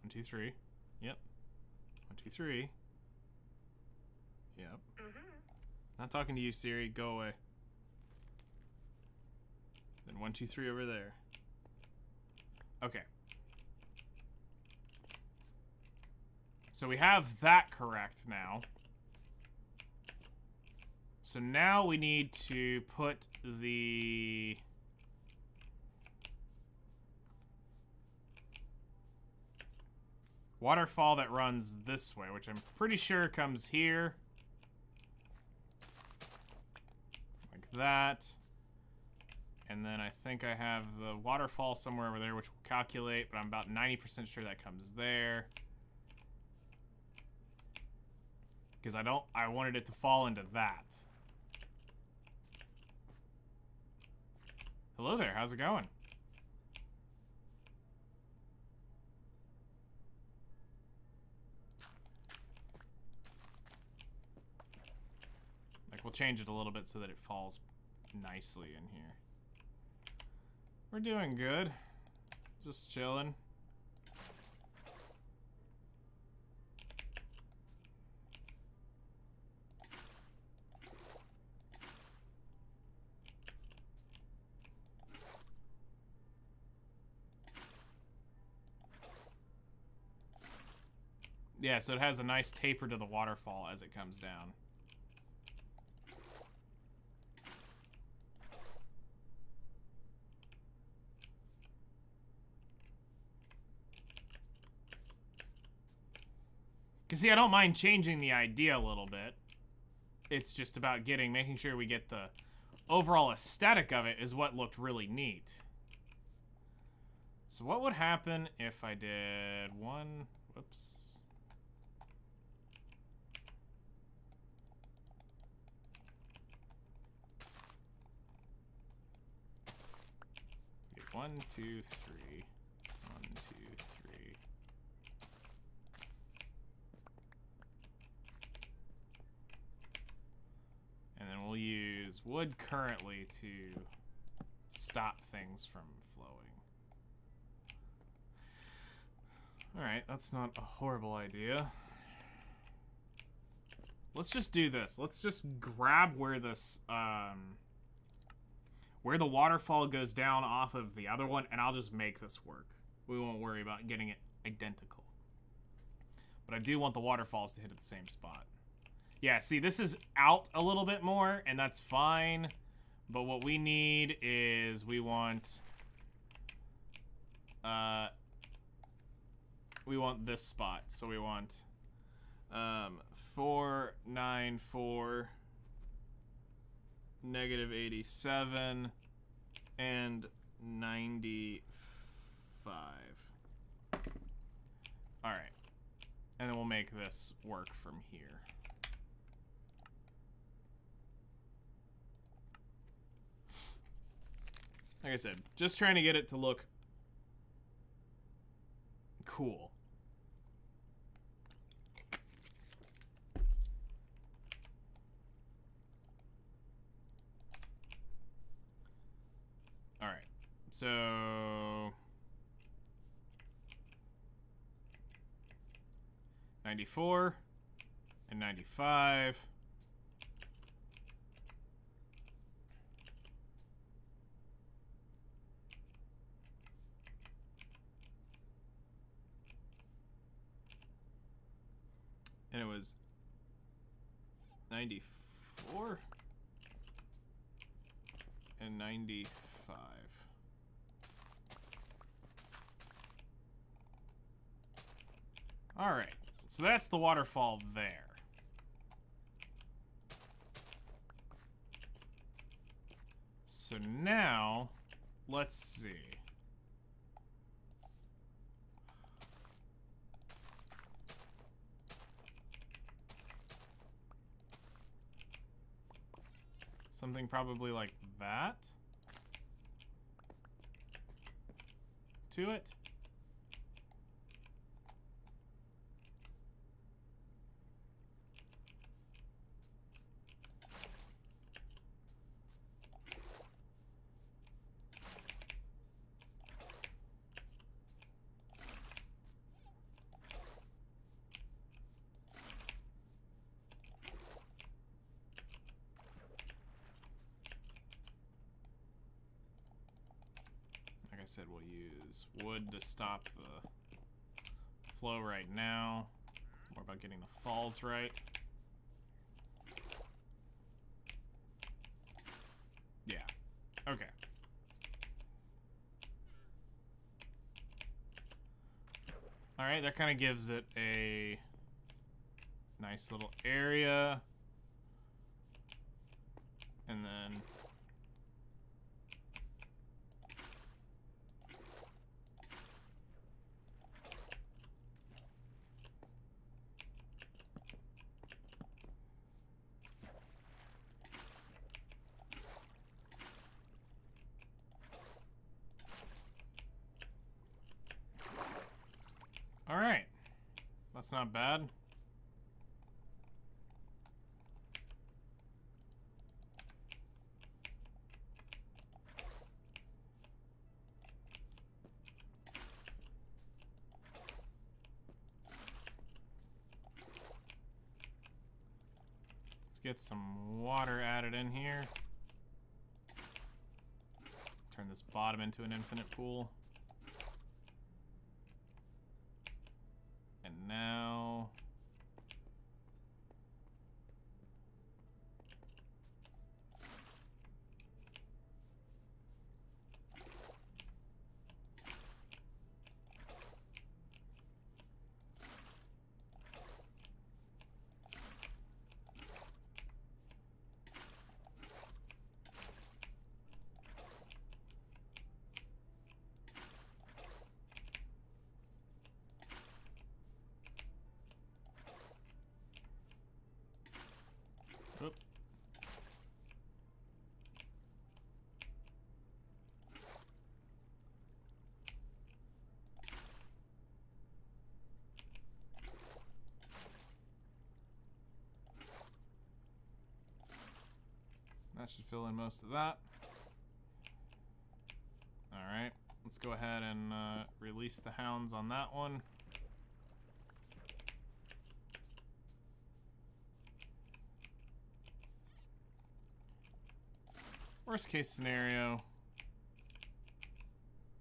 One, two, three. Yep. 1, 2, 3. Yep. Not talking to you, Siri. Go away. Then 1, 2, 3 over there. Okay. So we have that correct now. So now we need to put the waterfall that runs this way, which I'm pretty sure comes here. Like that. And then I think I have the waterfall somewhere over there, which will calculate, but I'm about 90% sure that comes there. Because I wanted it to fall into that. Hello there, how's it going? Like, we'll change it a little bit so that it falls nicely in here. We're doing good. Just chilling. Yeah, so it has a nice taper to the waterfall as it comes down. Because, see, I don't mind changing the idea a little bit. It's just about making sure we get the overall aesthetic of it is what looked really neat. So what would happen if I did one, whoops. Okay, 1, 2, 3. 1, 2, 3. And then we'll use wood currently to stop things from flowing. Alright, that's not a horrible idea. Let's just do this. Let's just grab where this, where the waterfall goes down off of the other one, and I'll just make this work. We won't worry about getting it identical. But I do want the waterfalls to hit at the same spot. Yeah, see, this is out a little bit more, and that's fine. But what we need is we want this spot. So we want 494, -87, and 95. All right. And then we'll make this work from here. Like I said, just trying to get it to look cool. All right. So 94 and 95. And it was 94 and 95. All right, so that's the waterfall there. So now, let's see. Something probably like that to it. I said, we'll use wood to stop the flow right now. It's more about getting the falls right. Yeah. Okay. Alright, that kind of gives it a nice little area. And then alright. That's not bad. Get some water added in here. Turn this bottom into an infinite pool. And now... Oop. That should fill in most of that. Alright, let's go ahead and release the hounds on that one. Worst case scenario,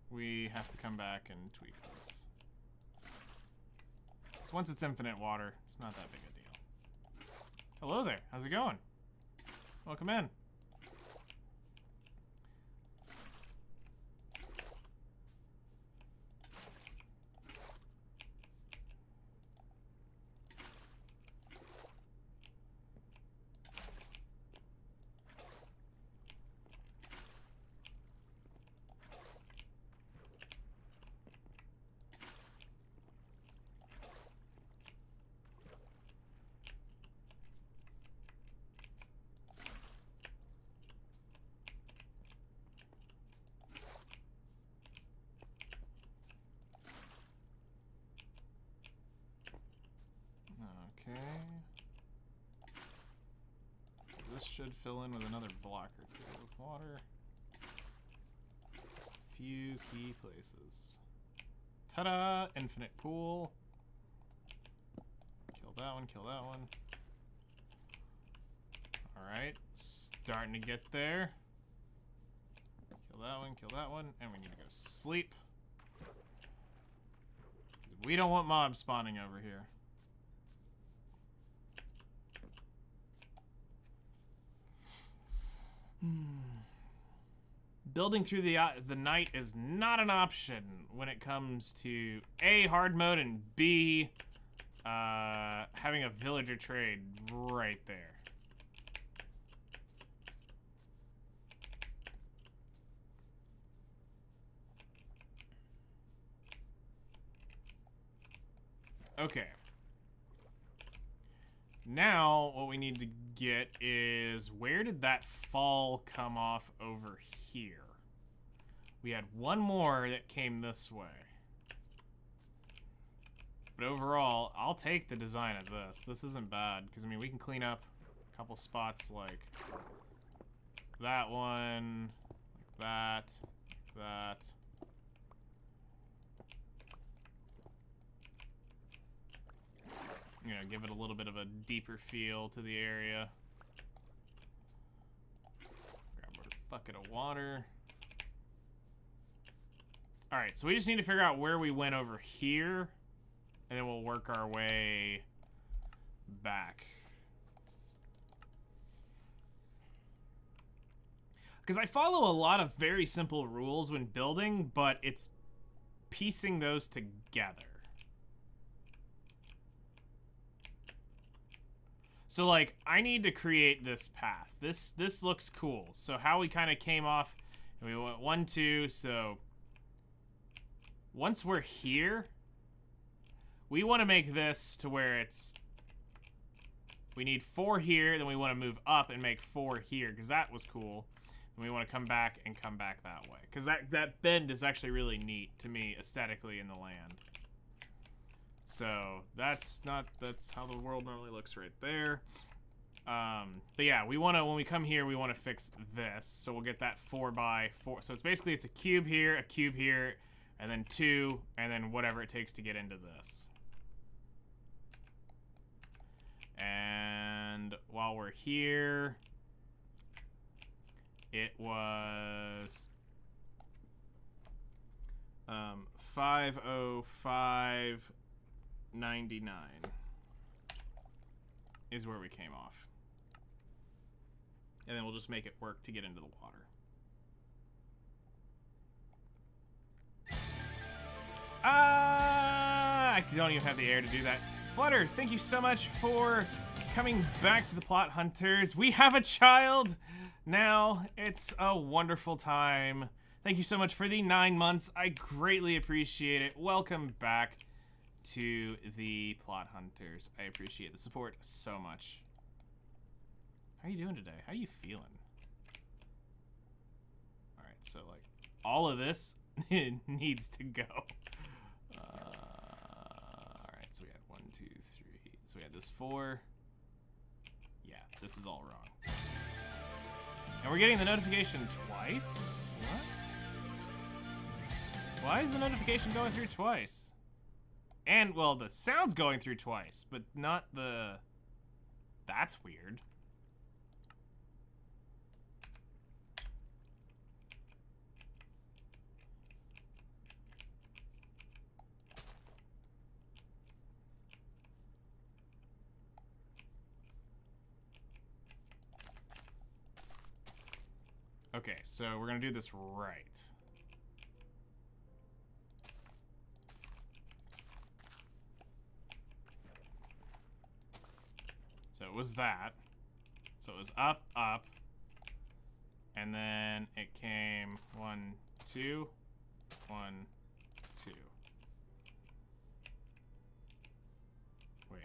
we have to come back and tweak this. So once it's infinite water, it's not that big a deal. Hello there, how's it going? Welcome in. Okay. This should fill in with another block or two of water. Just a few key places. Ta-da! Infinite pool. Kill that one, kill that one. Alright, starting to get there. Kill that one, and we need to go sleep. We don't want mobs spawning over here. Building through the night is not an option when it comes to A, hard mode, and B, having a villager trade right there. Okay. Now, what we need to get is, where did that fall come off over here? We had one more that came this way. But overall, I'll take the design of this. This isn't bad, because, I mean, we can clean up a couple spots like that one, like that, like that. You know, give it a little bit of a deeper feel to the area. Grab our bucket of water. Alright, so we just need to figure out where we went over here, and then we'll work our way back. Because I follow a lot of very simple rules when building, but it's piecing those together. So, like, I need to create this path. This looks cool. So how we kind of came off, and we went 1, 2, so once we're here, we want to make this to where it's, we need 4 here, then we want to move up and make 4 here, because that was cool. And we want to come back and come back that way. Because that bend is actually really neat to me aesthetically in the land. So that's how the world normally looks right there. But yeah, we want to, when we come here, we want to fix this. So we'll get that 4 by 4. So it's basically, it's a cube here, and then 2, and then whatever it takes to get into this. And while we're here, it was 505.99 is where we came off. And then we'll just make it work to get into the water. I don't even have the air to do that. Flutter, thank you so much for coming back to the Plot Hunters. We have a child now. It's a wonderful time. Thank you so much for the 9 months. I greatly appreciate it. Welcome back to the Plot Hunters. I appreciate the support so much. How are you doing today? How are you feeling? All right, so like all of this needs to go. All right, so we had 1, 2, 3. So we had this 4. Yeah, this is all wrong. And we're getting the notification twice? What? Why is the notification going through twice? And, well, the sound's going through twice, but not the... That's weird. Okay, so we're gonna do this right. So it was that. So it was up, up. And then it came 1, 2, 1, 2. Wait.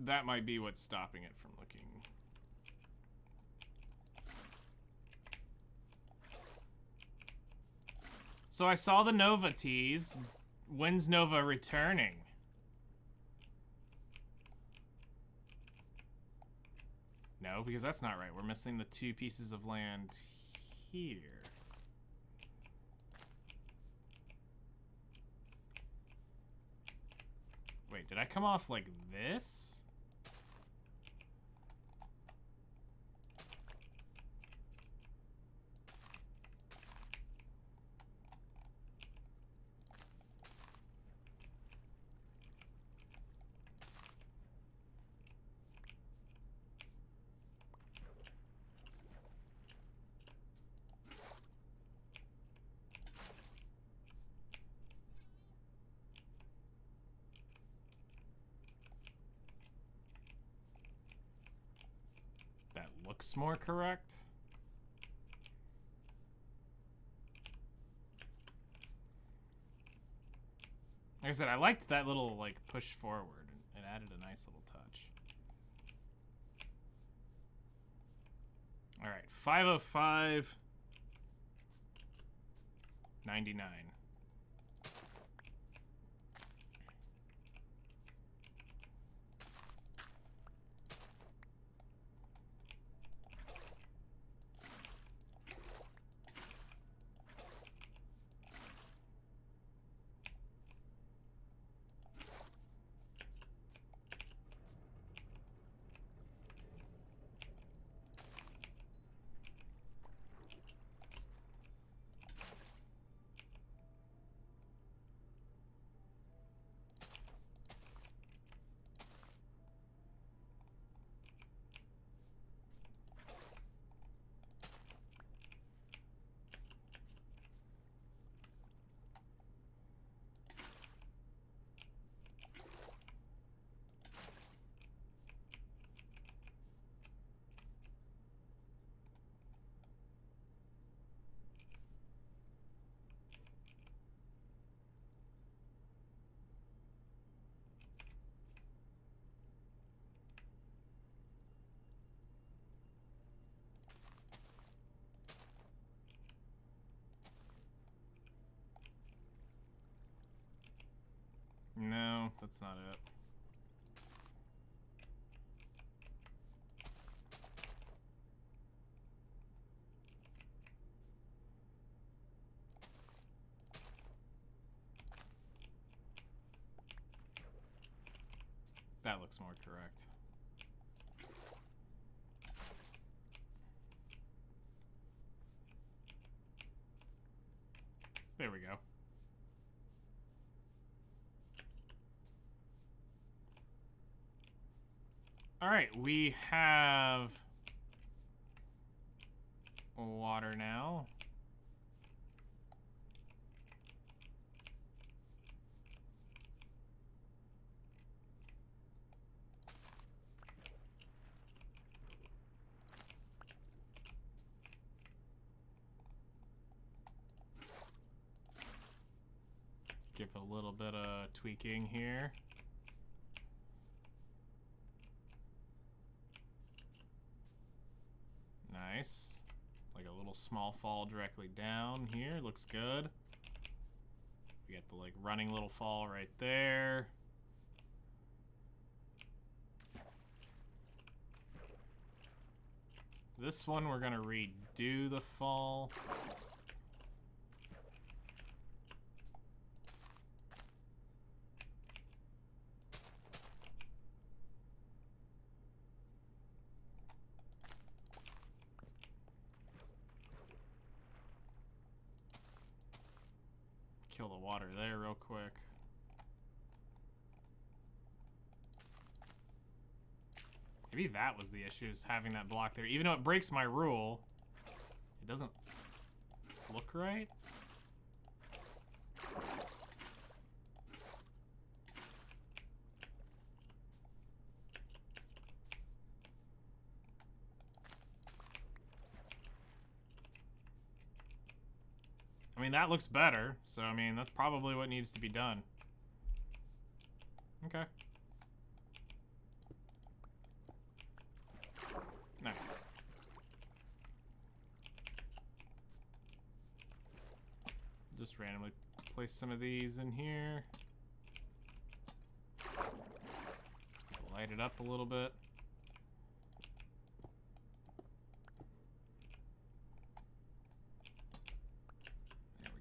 That might be what's stopping it from looking. So I saw the Nova tease. When's Nova returning? No, because that's not right. We're missing the 2 pieces of land here. Wait, did I come off like this? Looks more correct. Like I said, I liked that little like push forward. It added a nice little touch. All right, 505.99. Nope, that's not it. That looks more correct. There we go. All right, we have water now. Give a little bit of tweaking here. Nice. Like a little small fall directly down here. Looks good. We got the like running little fall right there. This one we're gonna redo the fall. Kill the water there real quick. Maybe that was the issue, is having that block there. Even though it breaks my rule, it doesn't look right. I mean, that looks better, so I mean, that's probably what needs to be done. Okay. Nice. Just randomly place some of these in here. Light it up a little bit.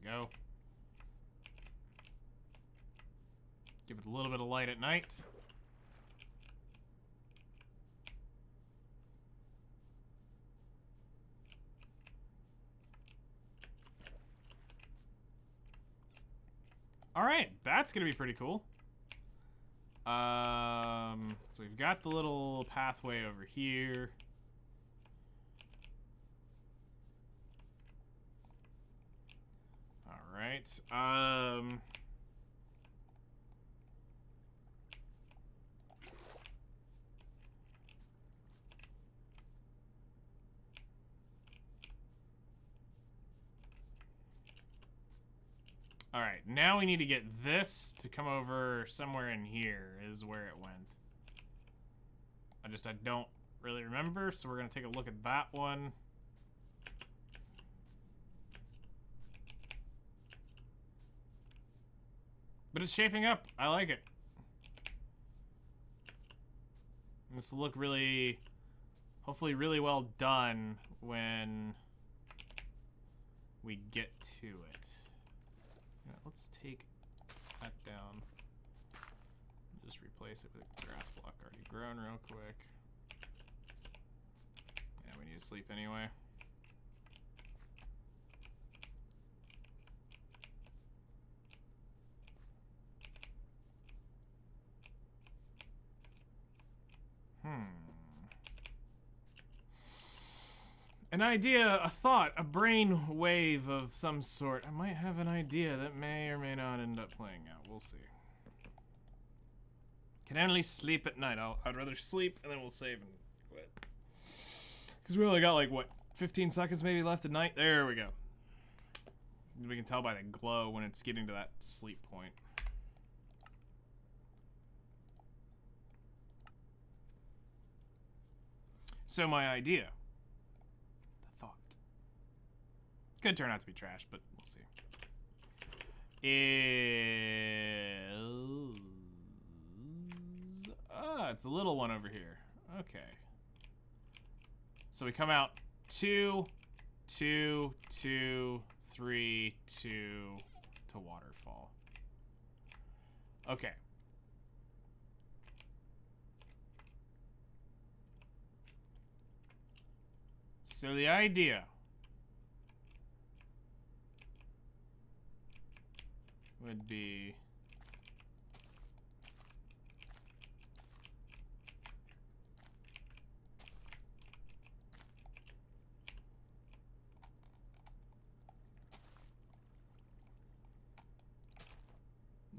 Go. Give it a little bit of light at night. All right, that's gonna be pretty cool. So we've got the little pathway over here. Right. All right, now we need to get this to come over somewhere in here is where it went. I don't really remember, so we're gonna take a look at that one. But it's shaping up. I like it. This will look really, hopefully really well done when we get to it. Yeah, let's take that down. Just replace it with a grass block already grown real quick. Yeah, we need to sleep anyway. An idea, a thought, a brain wave of some sort. I might have an idea that may or may not end up playing out. We'll see. Can only sleep at night. I'd rather sleep and then we'll save and quit. Because we only got like, what, 15 seconds maybe left at night? There we go. We can tell by the glow when it's getting to that sleep point. So my idea, the thought, could turn out to be trash, but we'll see. it's a little one over here. Okay. So we come out 2, 2, 2, 3, 2 to waterfall. Okay. So the idea would be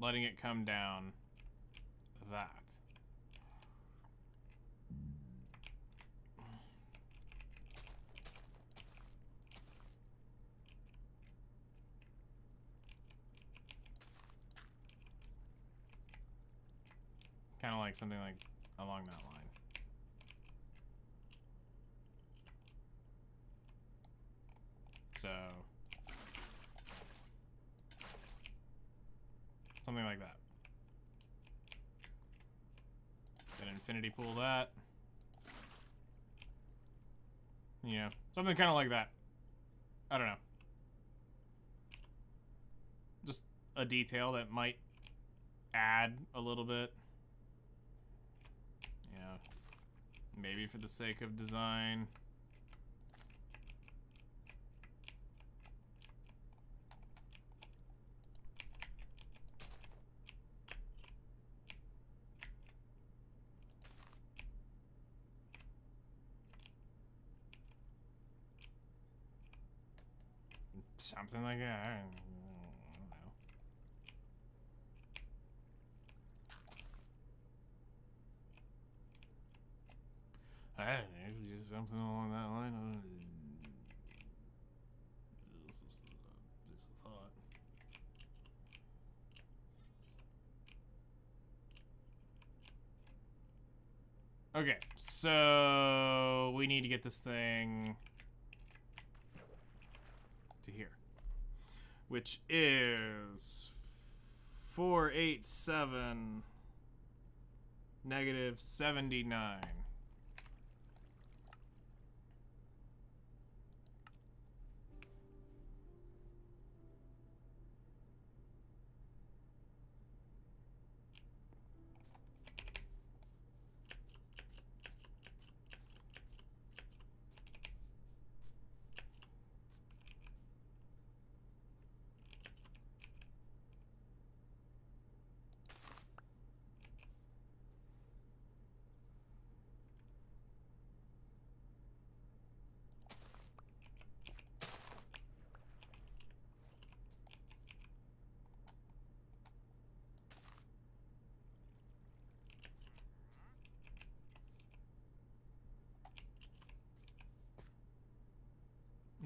letting it come down that. Kind of like something like along that line. So something like that. Then infinity pool that. You know, something kind of like that. I don't know. Just a detail that might add a little bit. You know, maybe for the sake of design. Something like that. I don't know. I don't know. Just something along that line. Just a thought. Okay, so we need to get this thing to here, which is 487 negative 79.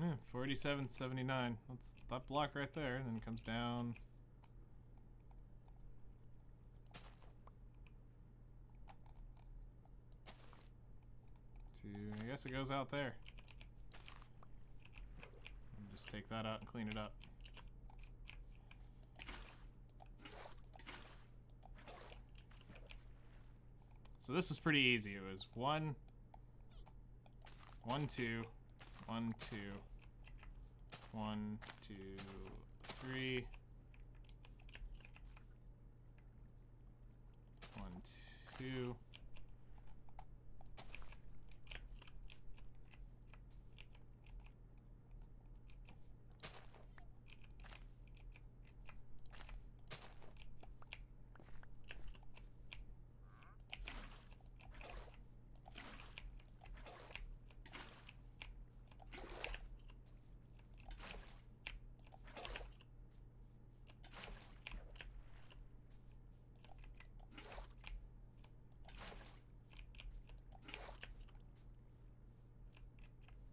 Yeah, 487.79. That's that block right there, and then it comes down. To, I guess it goes out there. And just take that out and clean it up. So this was pretty easy. It was 1, 1, 2, 1, 2, 1, 2, 3, 1, 2.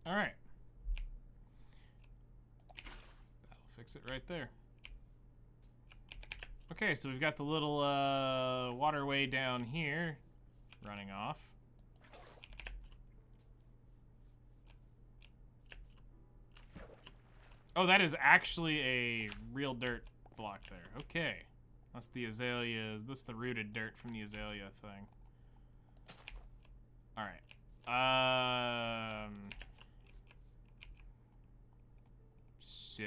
All right. That'll fix it right there. Okay, so we've got the little waterway down here running off. Oh, that is actually a real dirt block there. Okay. That's the azalea. This is the rooted dirt from the azalea thing. All right. So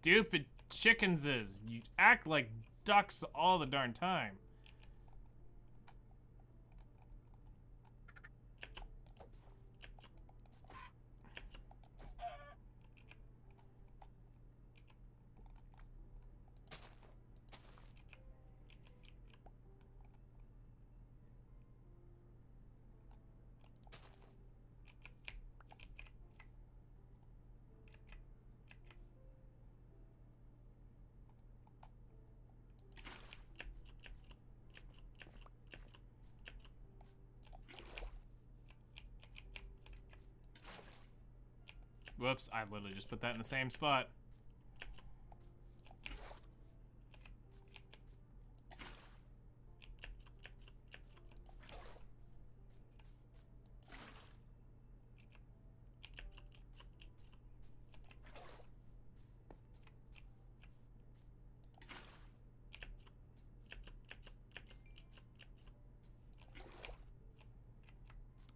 stupid chickenses. You act like ducks all the darn time. Whoops, I literally just put that in the same spot.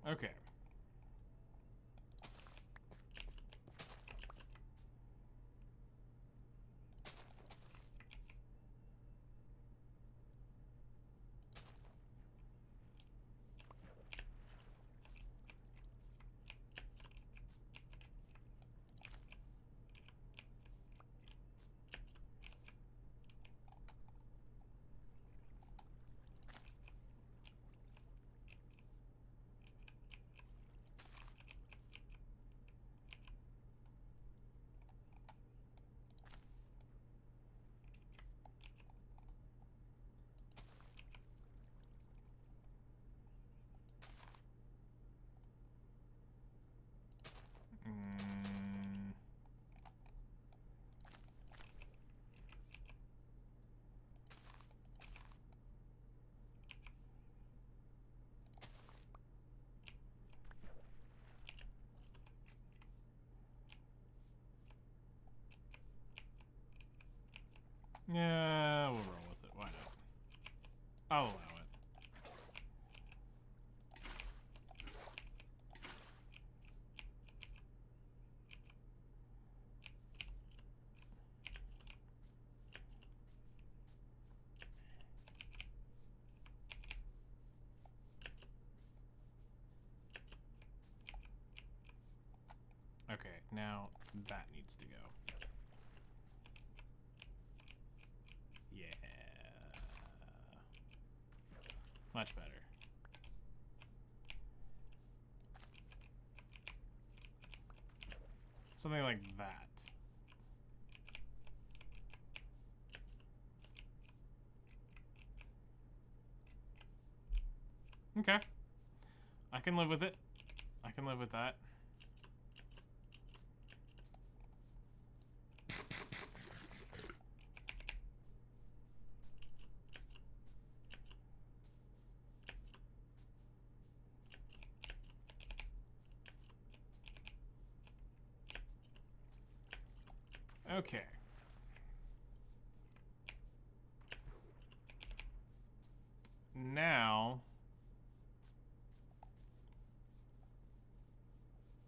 Okay. Yeah, we'll roll with it. Why not? I'll allow it. Okay, now that needs to go. Yeah. Much better. Something like that. Okay. I can live with it. I can live with that. Okay. Now,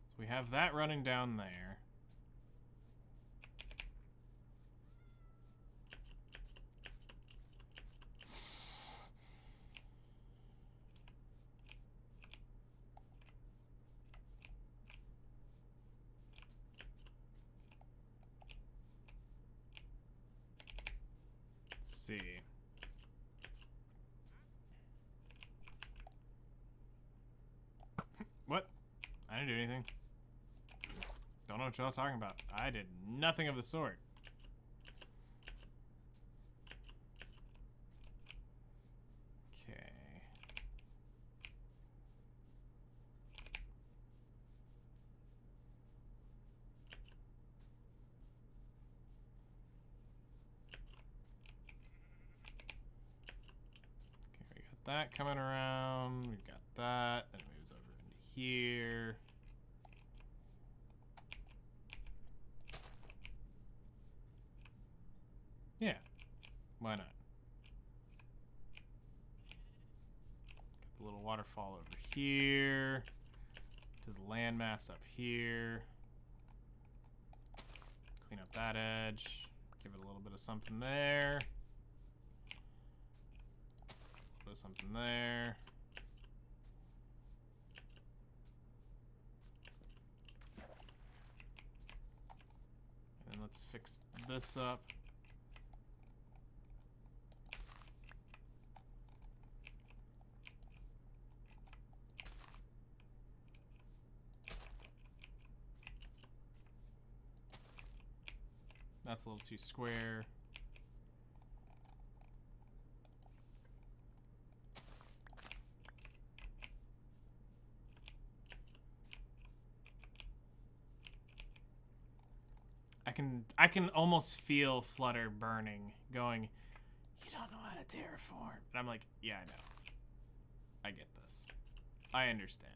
so we have that running down there. Let's see. What? I didn't do anything. Don't know what y'all talking about. I did nothing of the sort. Okay. Okay, we got that coming around. We've got that. And it moves over into here. Yeah, why not? Got the little waterfall over here. To the landmass up here. Clean up that edge. Give it a little bit of something there. A little bit of something there. And then let's fix this up. That's a little too square. I can almost feel Flutter burning, going, you don't know how to terraform. And I'm like, yeah, I know. I get this. I understand.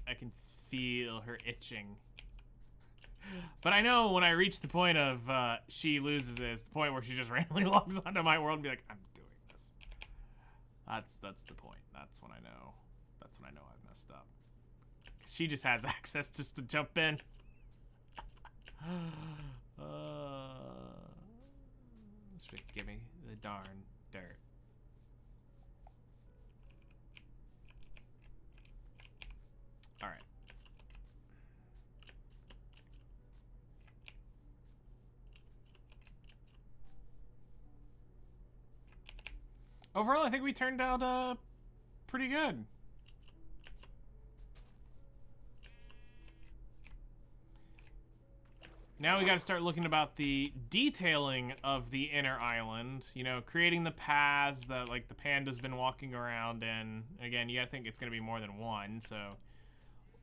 I can feel her itching. But I know when I reach the point of she loses it, it's the point where she just randomly logs onto my world and be like, I'm doing this. That's the point. That's when I know. That's when I know I've messed up. She just has access just to jump in. Give me the darn dirt. All right. Overall, I think we turned out pretty good. Now we got to start looking about the detailing of the inner island. You know, creating the paths that like the panda's been walking around in. Again, you got to think it's going to be more than one. So,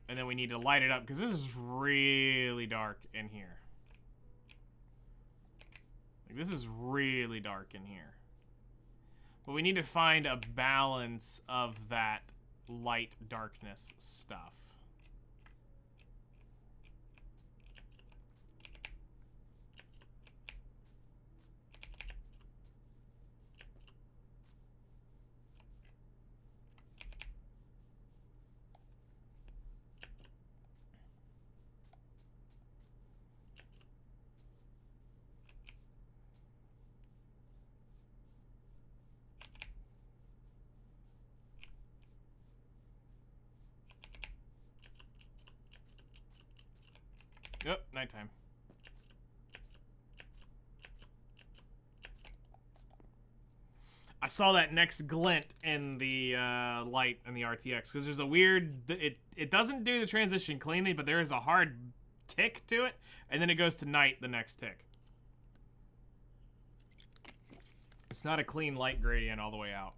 and then we need to light it up because this is really dark in here. Like, this is really dark in here. But we need to find a balance of that light darkness stuff. Yep, nighttime. I saw that next glint in the light in the RTX because there's a weird. It doesn't do the transition cleanly, but there is a hard tick to it, and then it goes to night the next tick. It's not a clean light gradient all the way out.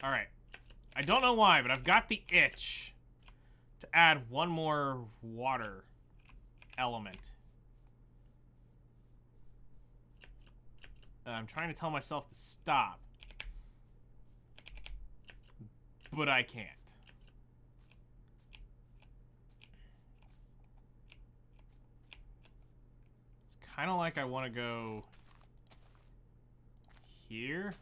All right. I don't know why, but I've got the itch to add one more water element. I'm trying to tell myself to stop, but I can't. It's kind of like I want to go here.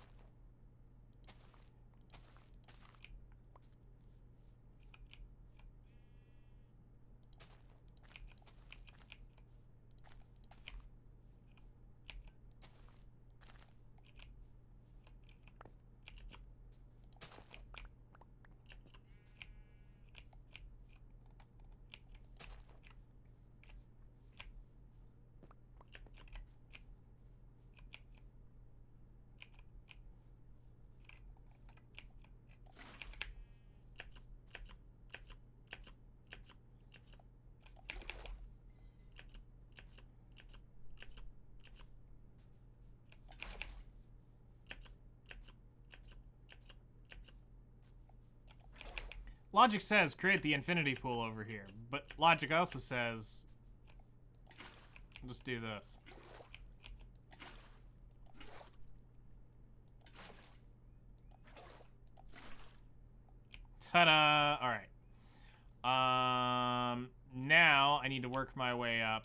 Logic says create the infinity pool over here, but logic also says just do this. Ta-da! All right. Now I need to work my way up.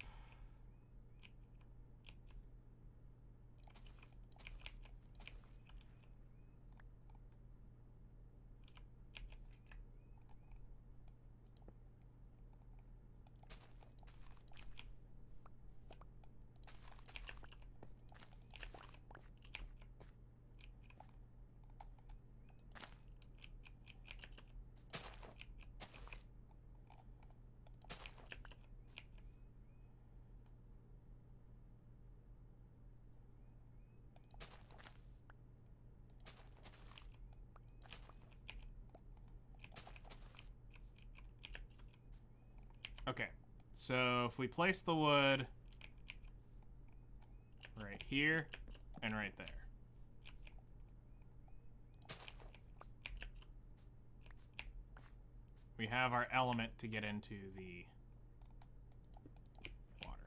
Okay, so if we place the wood right here and right there. We have our element to get into the water.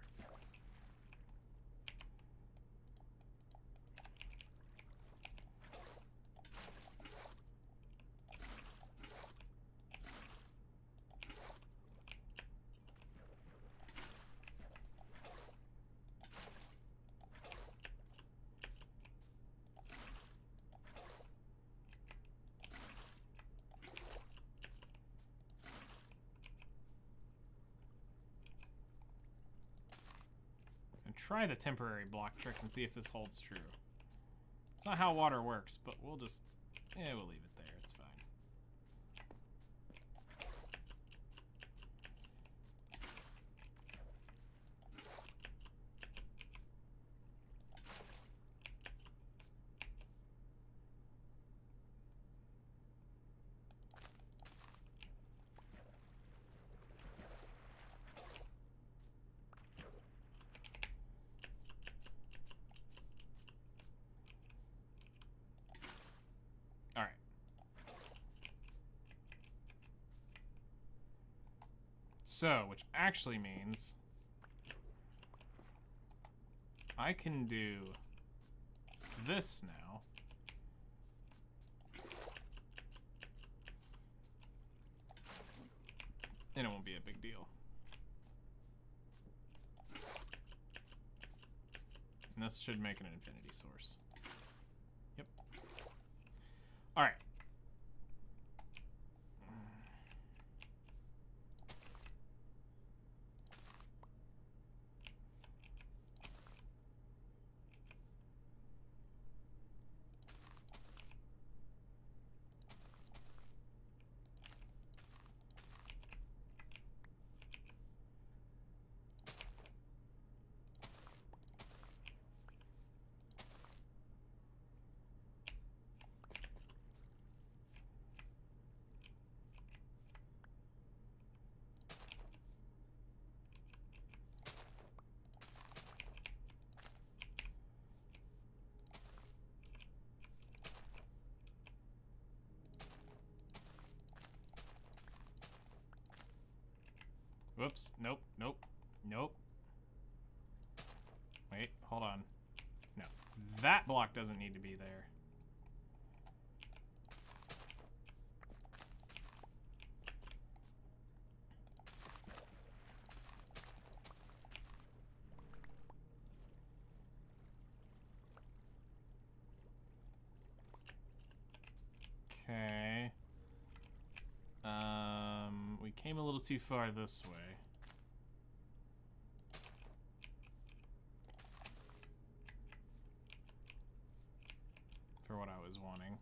Try the temporary block trick and see if this holds true. It's not how water works, but we'll just... we'll leave it there. It's fine. So, which actually means I can do this now. And it won't be a big deal. And this should make it an infinity source. Yep. All right. Whoops. Nope. Nope. Nope. Wait. Hold on. No. That block doesn't need to be there. Okay. We came a little too far this way. For what I was wanting.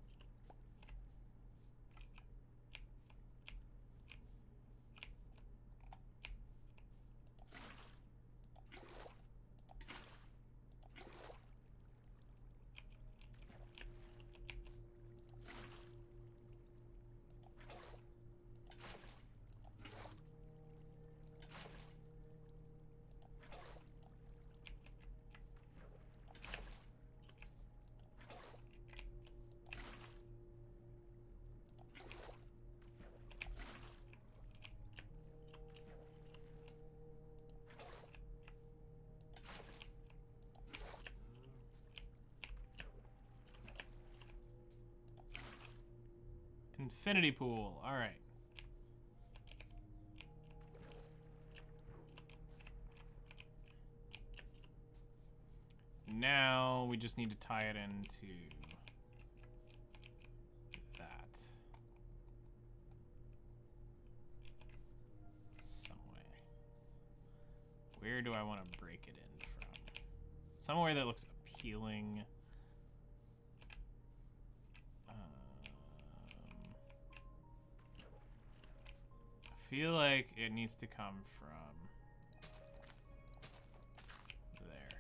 Infinity pool. All right. now we just need to tie it into that. Some way. Where do I want to break it in from? Somewhere that looks appealing. I feel like it needs to come from there.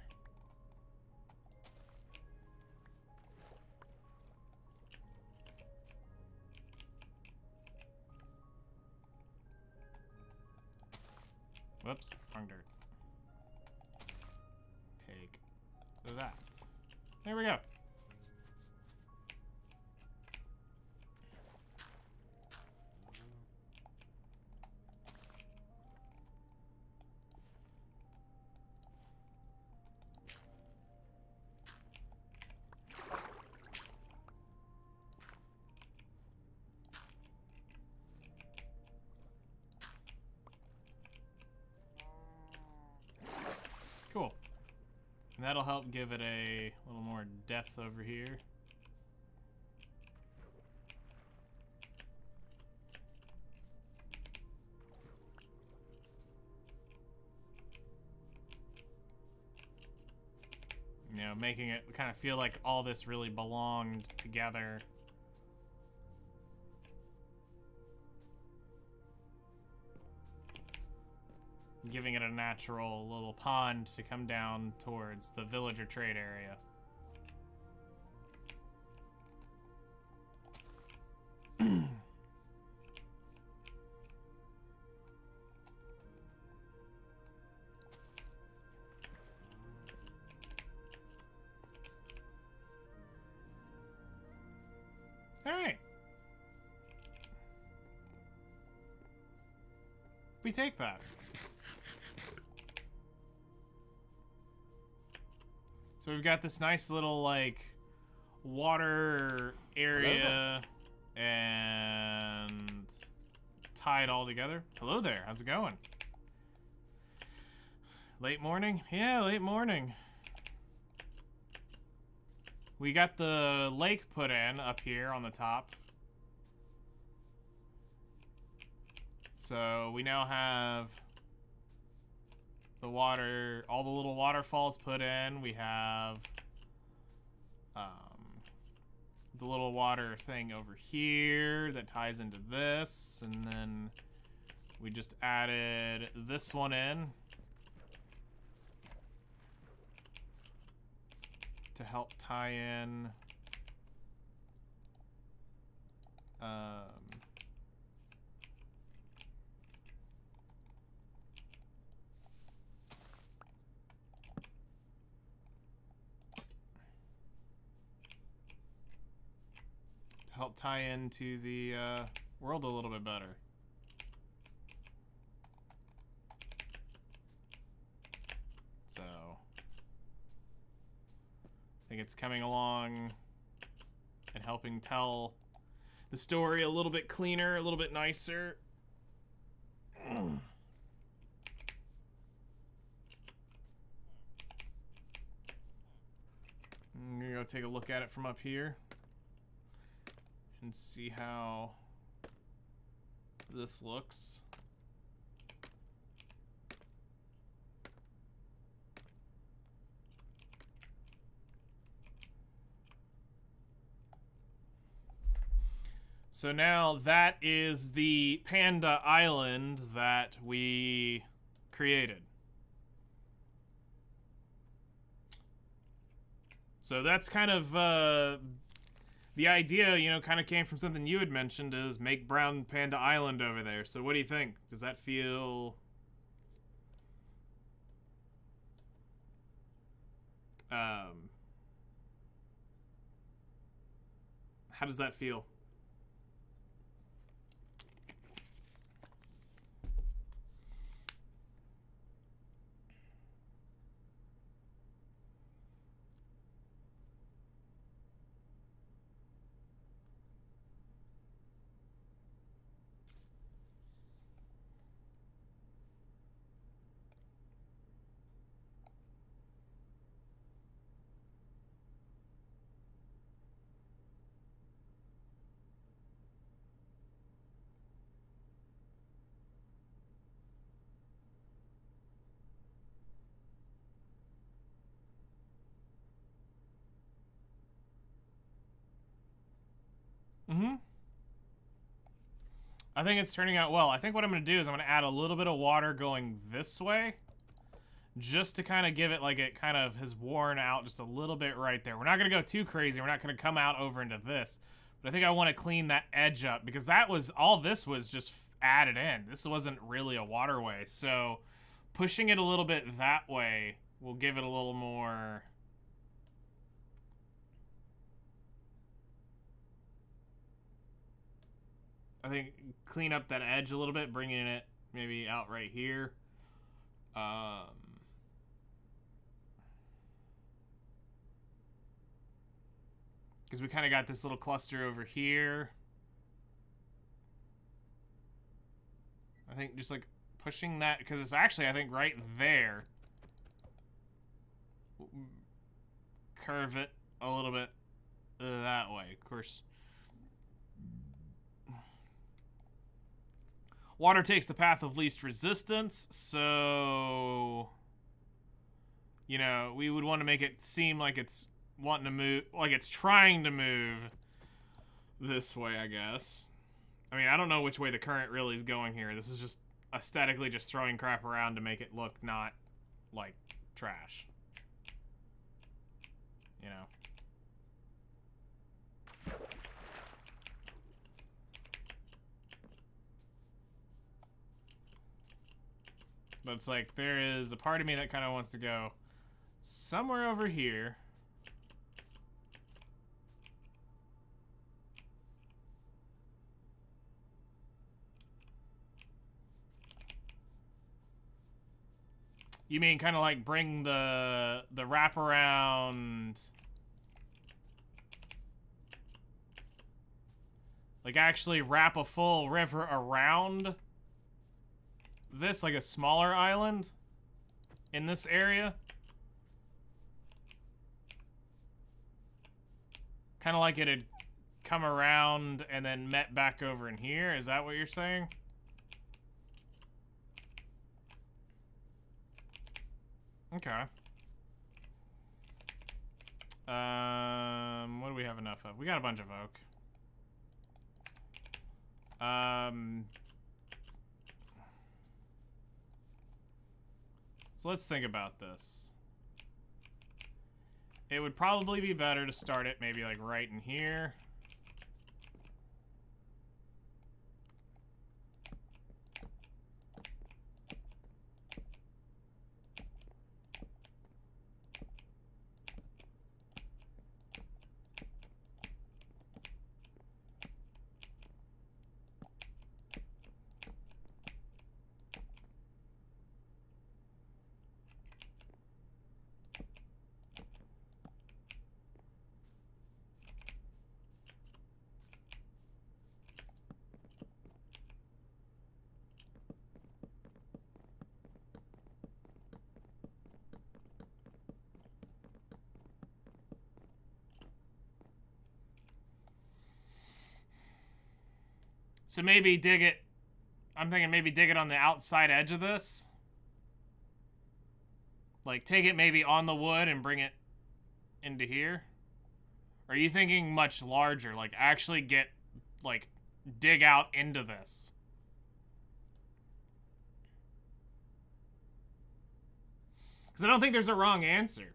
Whoops, wrong dirt. Take that. There we go. Cool. And that'll help give it a little more depth over here. You know, making it kind of feel like all this really belonged together. Giving it a natural little pond to come down towards the villager trade area. All right. We take that. So we've got this nice little, like, water area and tie it all together. Hello there, how's it going? Late morning? Yeah, late morning. We got the lake put in up here on the top. So we now have the water, all the little waterfalls put in. We have the little water thing over here that ties into this, and then we just added this one in to help tie in help tie into the world a little bit better. So I think it's coming along and helping tell the story a little bit cleaner, a little bit nicer. I'm gonna go take a look at it from up here and see how this looks. So now that is the Panda Island that we created. So that's kind of the idea, you know, kind of came from something you had mentioned, is make Brown Panda Island over there. So what do you think? Does that feel... how does that feel? I think it's turning out well. I think what I'm going to do is I'm going to add a little bit of water going this way. Just to kind of give it like it kind of has worn out just a little bit right there. We're not going to go too crazy. We're not going to come out over into this. But I think I want to clean that edge up because that was, all this was just added in. This wasn't really a waterway. So pushing it a little bit that way will give it a little more... I think clean up that edge a little bit, bringing it maybe out right here. Because we kind of got this little cluster over here. I think just like pushing that, because it's actually, I think, right there. Curve it a little bit that way, of course. Water takes the path of least resistance, so, you know, we would want to make it seem like it's wanting to move, like it's trying to move this way, I guess. I mean, I don't know which way the current really is going here. This is just aesthetically just throwing crap around to make it look not like trash. You know? But it's like, there is a part of me that kind of wants to go somewhere over here. You mean kind of like bring the wraparound... Like actually wrap a full river around this, like a smaller island in this area? Kind of like it had come around and then met back over in here. Is that what you're saying? Okay. What do we have enough of? We got a bunch of oak. So let's think about this. It would probably be better to start it maybe like right in here. So maybe dig it, I'm thinking maybe dig it on the outside edge of this. Like take it maybe on the wood and bring it into here. Or are you thinking much larger? Like actually get, like dig out into this? Because I don't think there's a wrong answer.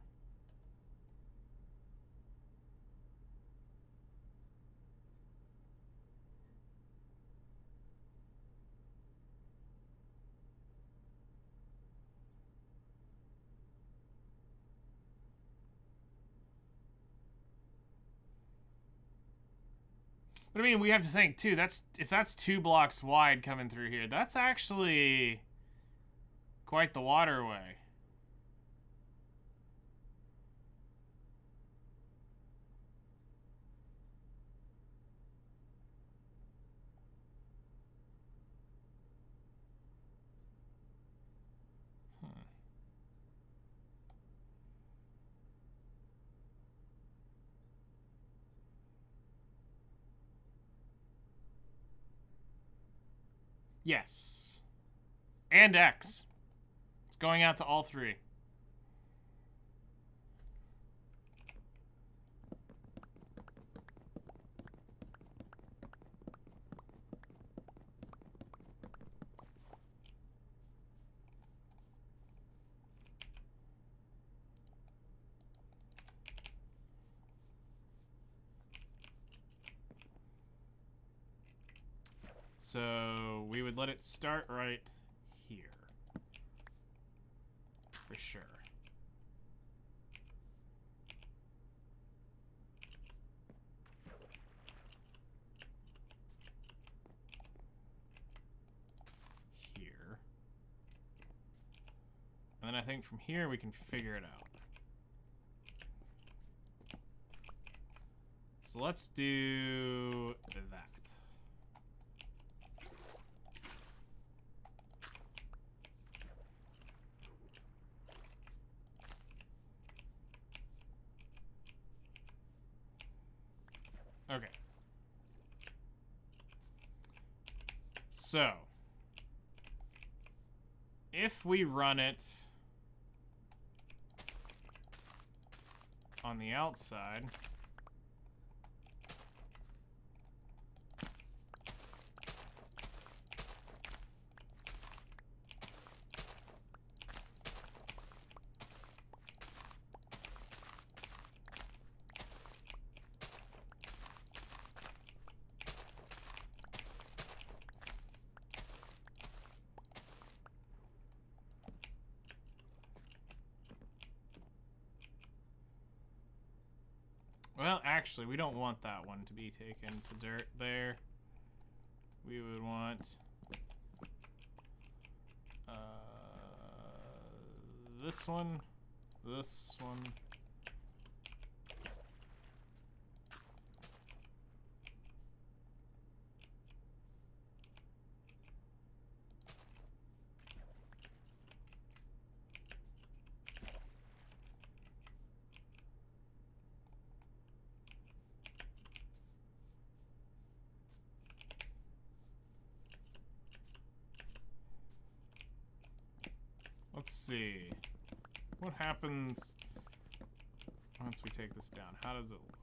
But I mean, we have to think too, that's, if that's 2 blocks wide coming through here, that's actually quite the waterway. Yes. And X. It's going out to all 3. So we would let it start right here. For sure. Here. And then I think from here we can figure it out. So let's do that. Okay. So, if we run it on the outside, well, actually, we don't want that one to be taken to dirt there. We would want this one, this one. Let's see. What happens once we take this down? How does it look?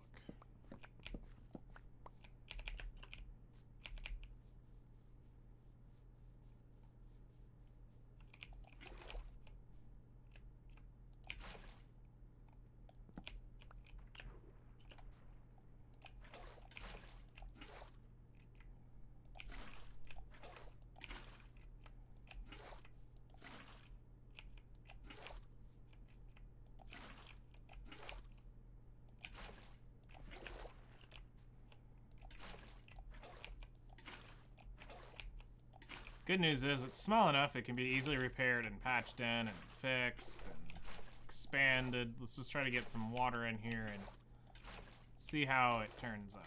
Good news is it's small enough it can be easily repaired and patched in and fixed and expanded. Let's just try to get some water in here and see how it turns out.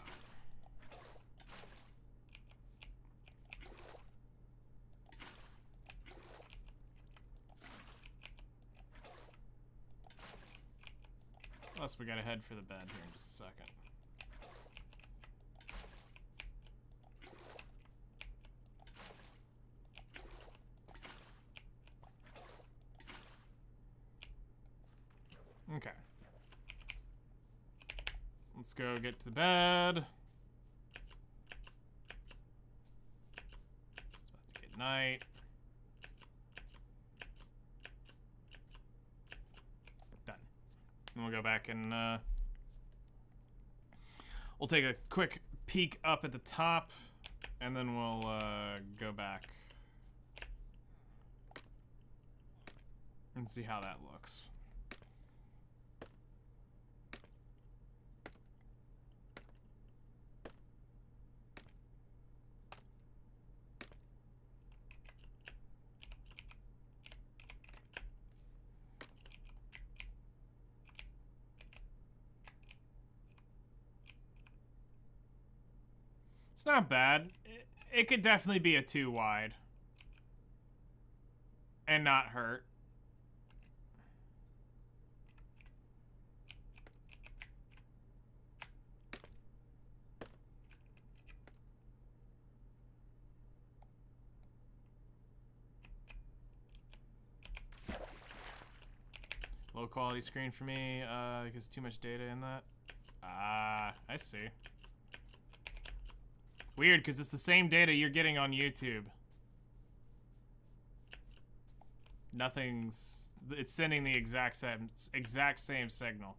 Plus, we gotta head for the bed here in just a second. Okay. Let's go get to the bed. It's about to get night. Done. And we'll go back and we'll take a quick peek up at the top, and then we'll go back and see how that looks. It's not bad. It could definitely be a 2 wide and not hurt. Low quality screen for me because too much data in that. Ah, I see. Weird, because it's the same data you're getting on YouTube. Nothing's... It's sending the exact same signal.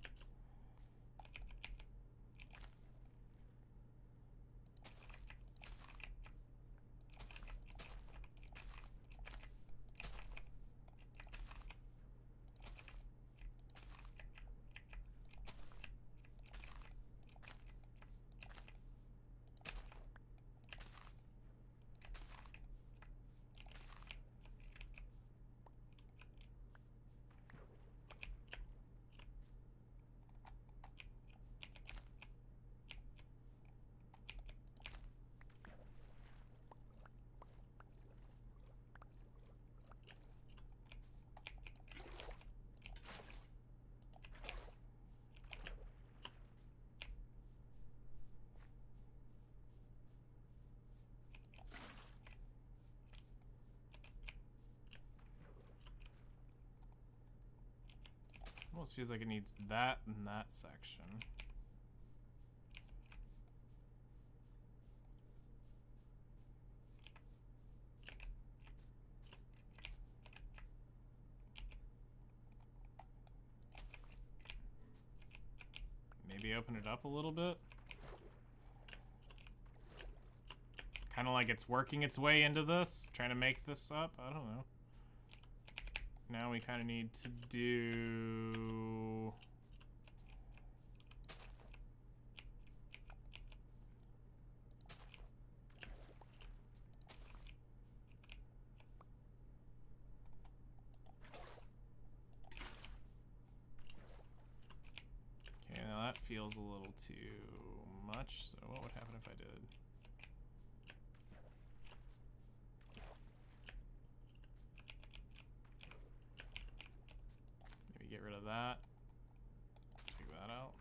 Almost feels like it needs that in that section. Maybe open it up a little bit. Kind of like it's working its way into this, trying to make this up. I don't know. Now we kind of need to do... Okay, now that feels a little too much, so what would happen if I did? Maybe get rid of that. Take that out.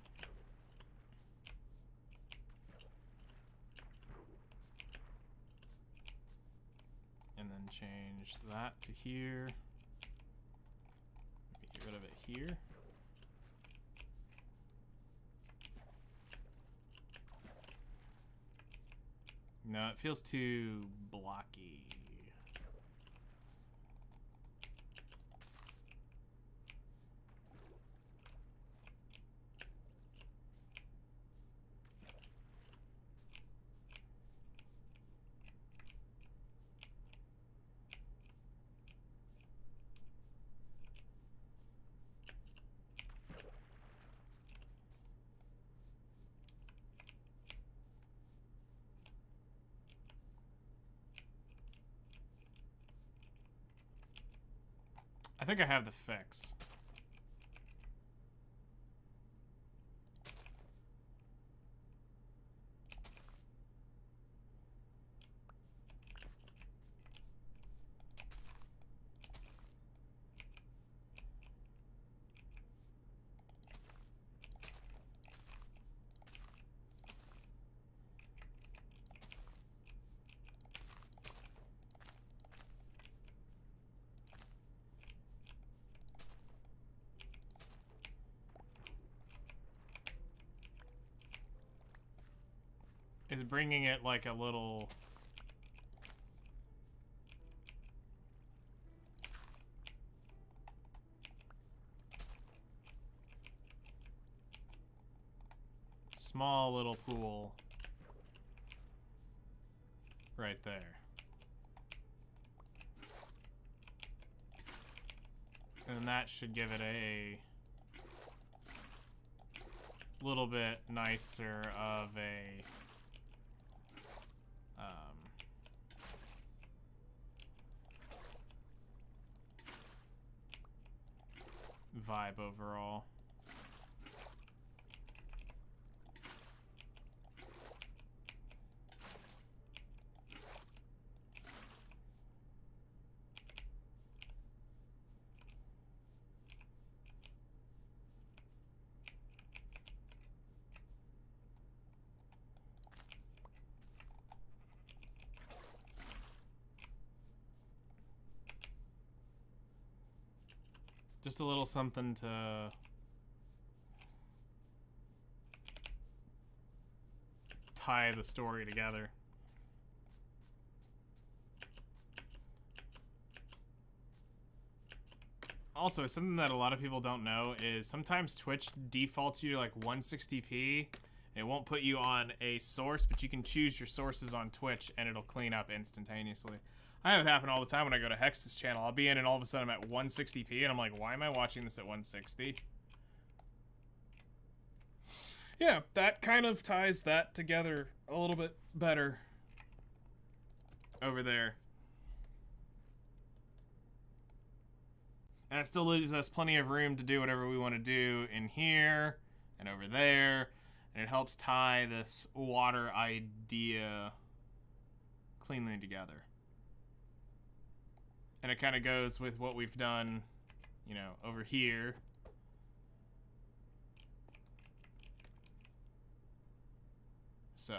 And then change that to here. Maybe get rid of it here. No, it feels too blocky. I think I have the fix. Is bringing it like a little... small little pool right there. And that should give it a little bit nicer of a vibe overall. Just a little something to tie the story together. Also, something that a lot of people don't know is sometimes Twitch defaults you to like 160p. It won't put you on a source, but you can choose your sources on Twitch and it'll clean up instantaneously. I have it happen all the time when I go to Hex's channel. I'll be in and all of a sudden I'm at 160p and I'm like, why am I watching this at 160? Yeah, that kind of ties that together a little bit better over there. And it still leaves us plenty of room to do whatever we want to do in here and over there. And it helps tie this water idea cleanly together. And it kind of goes with what we've done, you know, over here. So,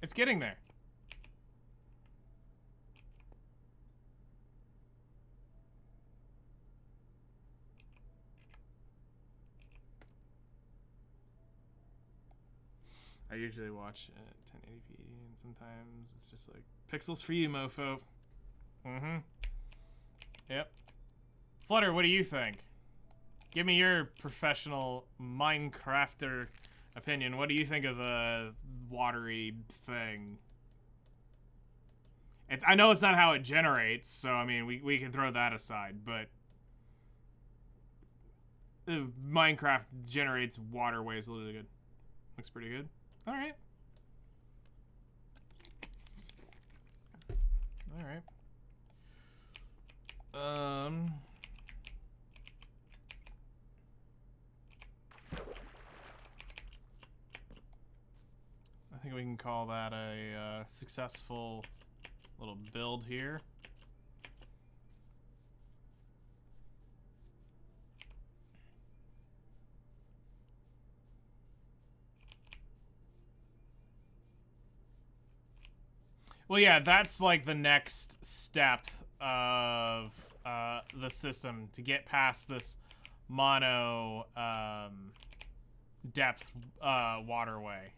it's getting there. I usually watch at 1080p, and sometimes it's just like, pixels for you, mofo. Mm-hmm. Yep. Flutter, what do you think? Give me your professional Minecrafter opinion. What do you think of the watery thing? I know it's not how it generates, so I mean, we can throw that aside, but Minecraft generates waterways a little good. Looks pretty good. All right. All right. I think we can call that a successful little build here. Well, yeah, that's like the next step of the system to get past this mono depth waterway.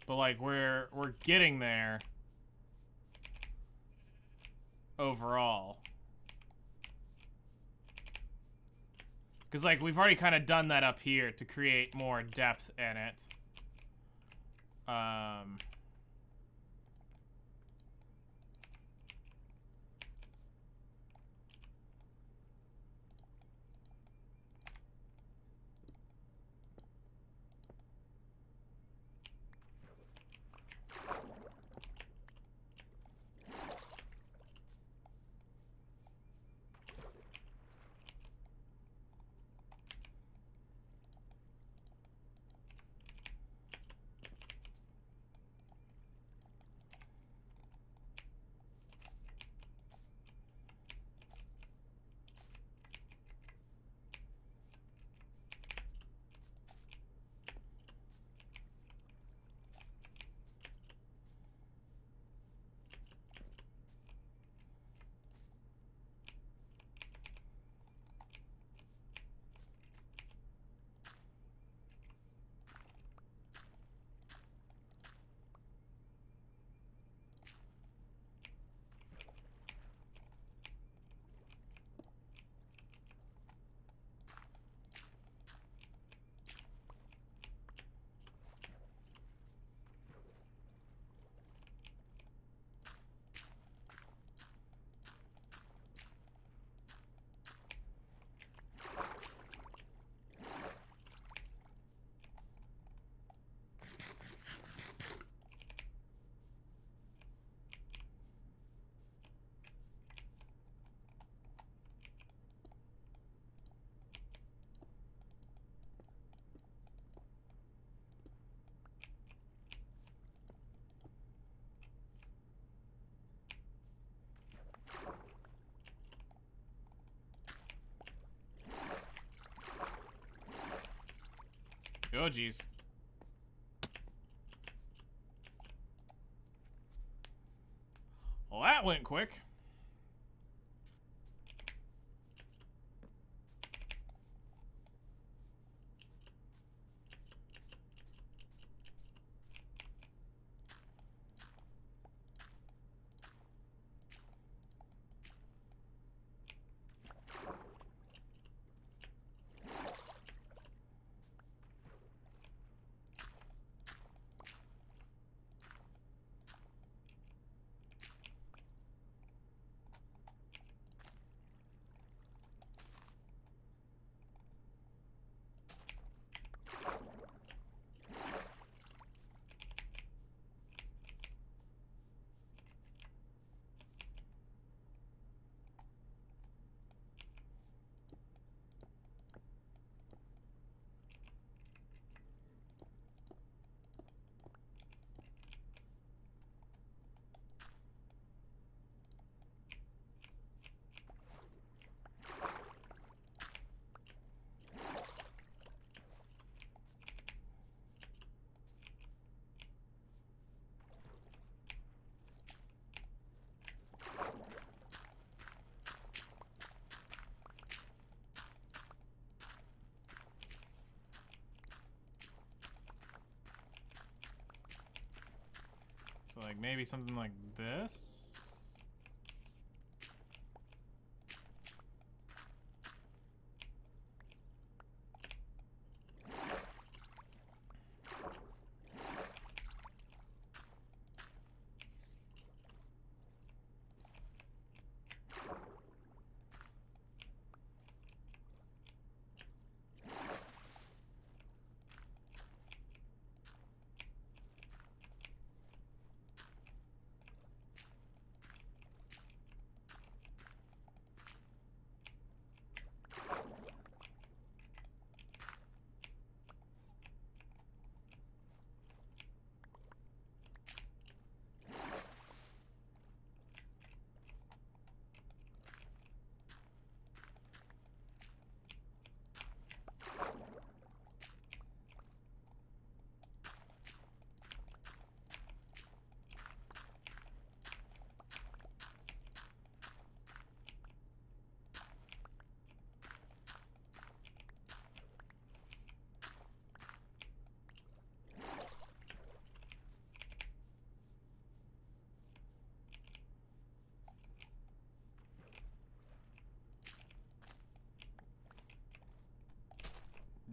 But like we're getting there overall. Because like we've already kind of done that up here to create more depth in it. Oh, geez. Well, that went quick. So like maybe something like this.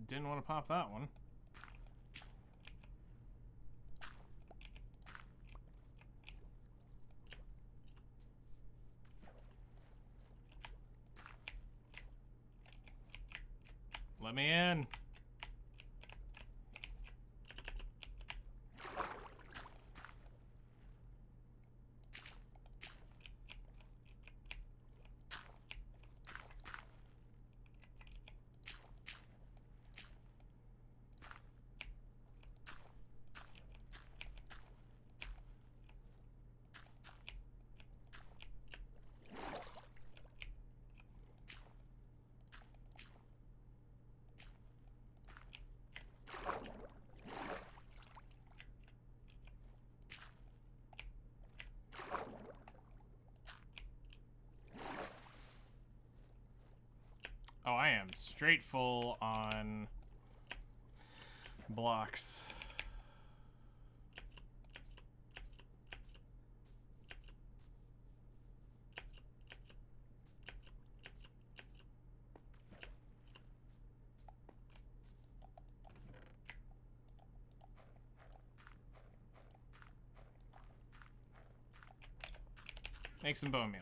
Didn't want to pop that one. Let me in. Oh, I am straight full on blocks. Make some bone meal.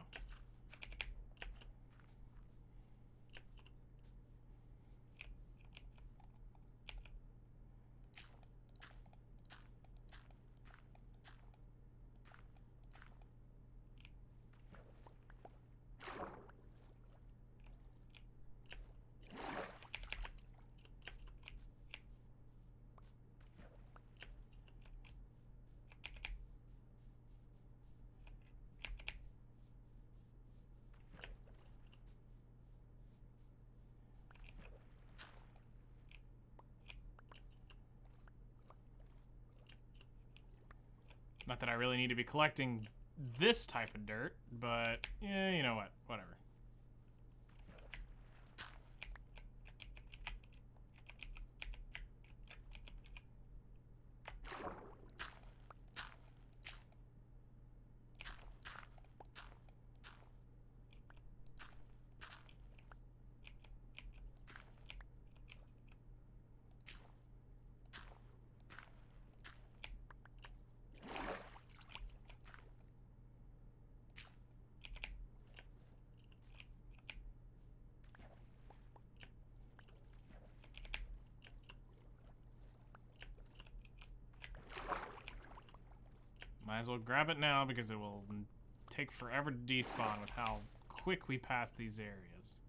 Not that I really need to be collecting this type of dirt, but yeah, you know what? Whatever. Might as well grab it now because it will take forever to despawn with how quick we pass these areas.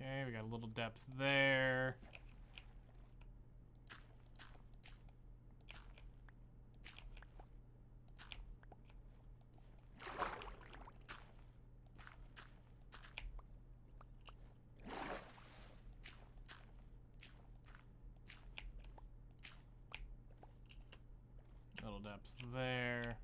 Okay, we got a little depth there. depth there.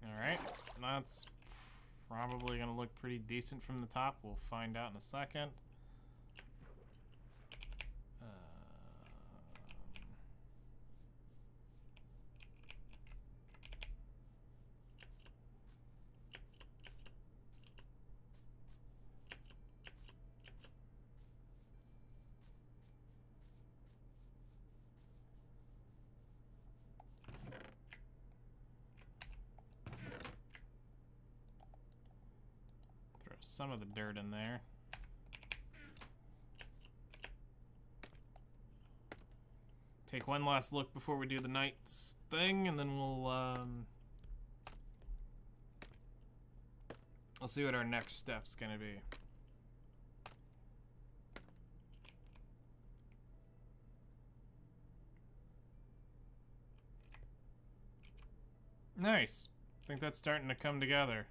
Alright, that's probably going to look pretty decent from the top. We'll find out in a second. Some of the dirt in there. Take one last look before we do the night's thing, and then we'll see what our next step's gonna be. Nice. I think that's starting to come together.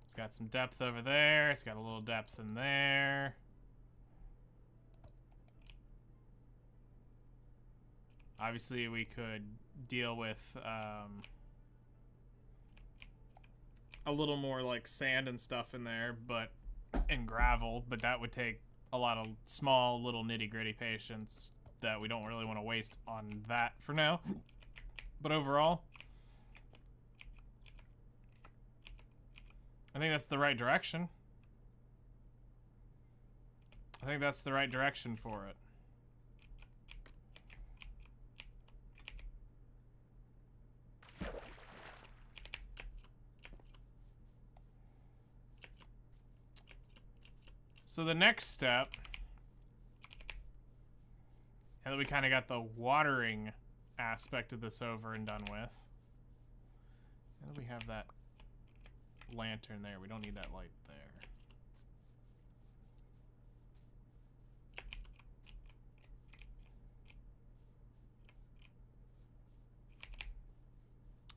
It's got some depth over there. It's got a little depth in there. Obviously, we could deal with a little more like sand and stuff in there, and gravel, but that would take a lot of small, little nitty-gritty patience that we don't really want to waste on that for now. But overall, I think that's the right direction. I think that's the right direction for it. So the next step, now that we kind of got the watering aspect of this over and done with, now that we have that lantern there, we don't need that light there.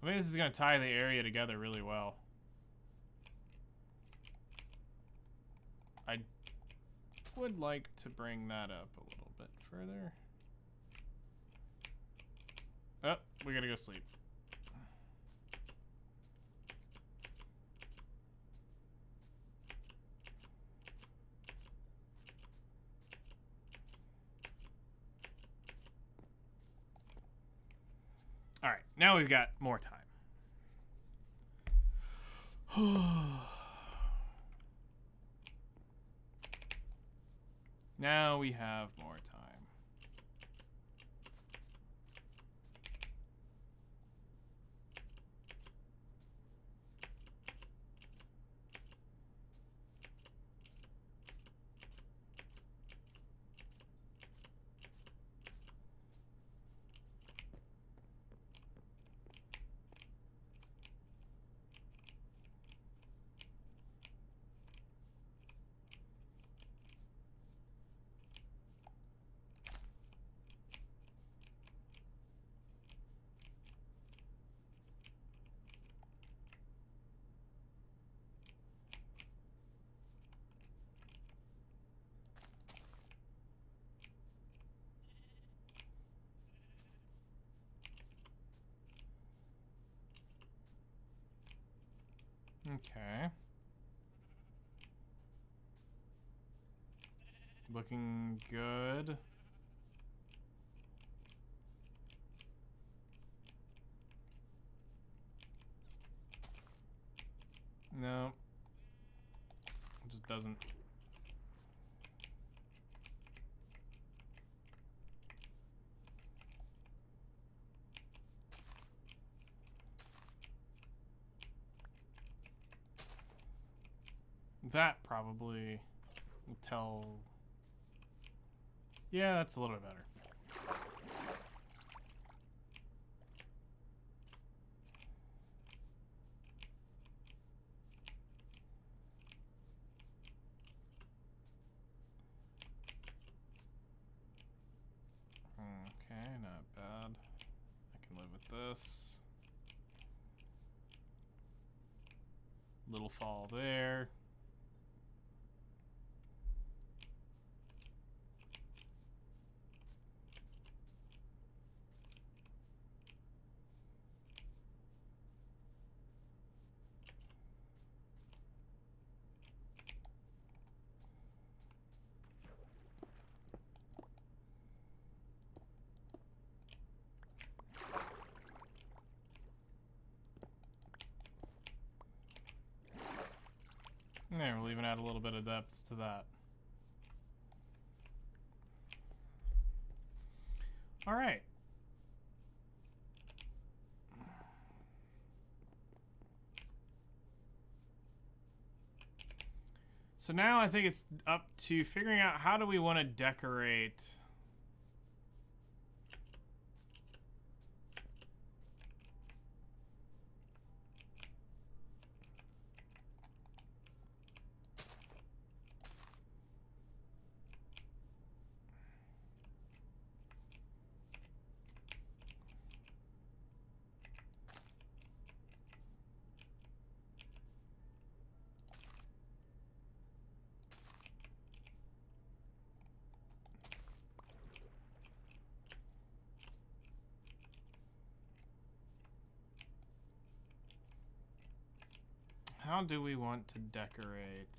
I think this is going to tie the area together really well. I would like to bring that up a little bit further. Oh, we gotta go sleep. All right, now we've got more time. Now we have more time. Okay. Looking good. No. just doesn't. That probably will tell. Yeah, that's a little bit better. Okay, not bad. I can live with this. Little fall there. There, we'll even add a little bit of depth to that. All right. So now I think it's up to figuring out how do we want to decorate. How do we want to decorate?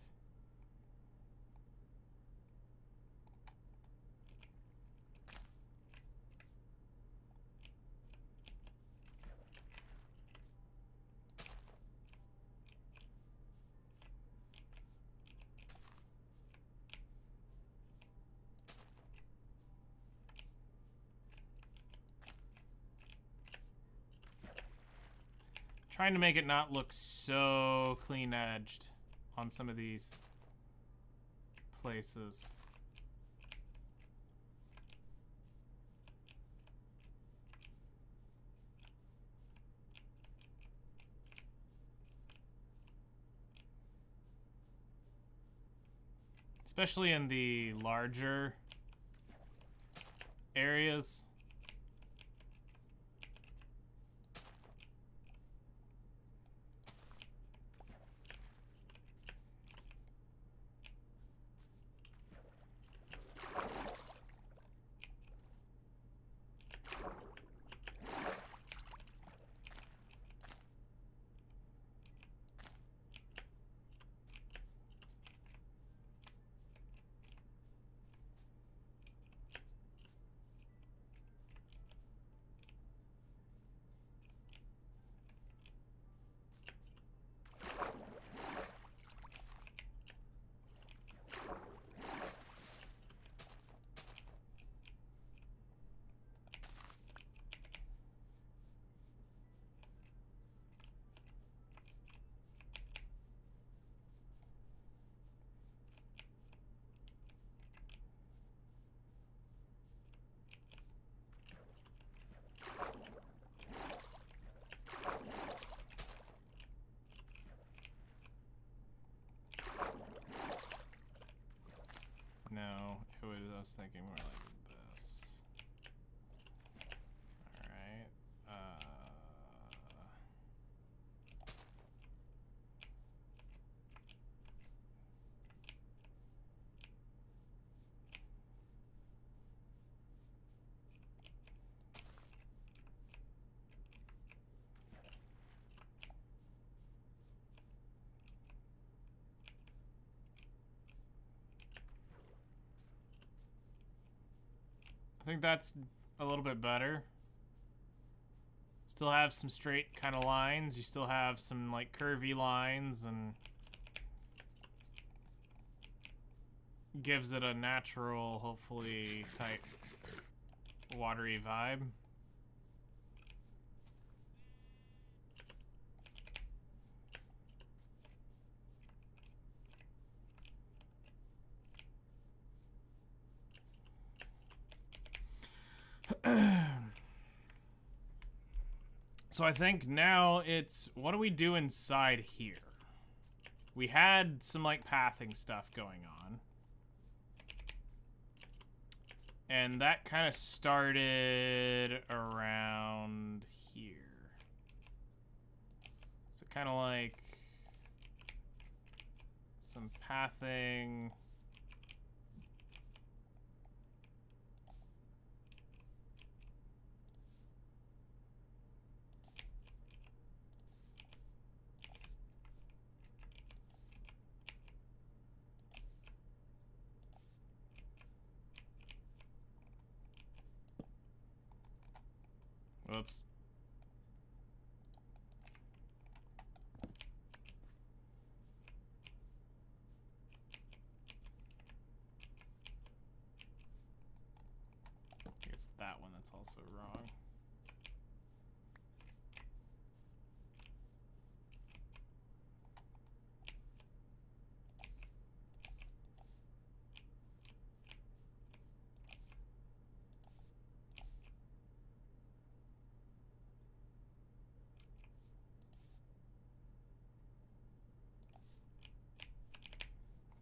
Trying to make it not look so clean-edged on some of these places. Especially in the larger areas. No, it was, I was thinking more like this. Alright. I think that's a little bit better. Still have some straight kind of lines. You still have some like curvy lines and gives it a natural, hopefully tight, watery vibe. So I think now it's, what do we do inside here? We had some like pathing stuff going on. And that kind of started around here. So kind of like some pathing. Whoops. I think it's that one that's also wrong.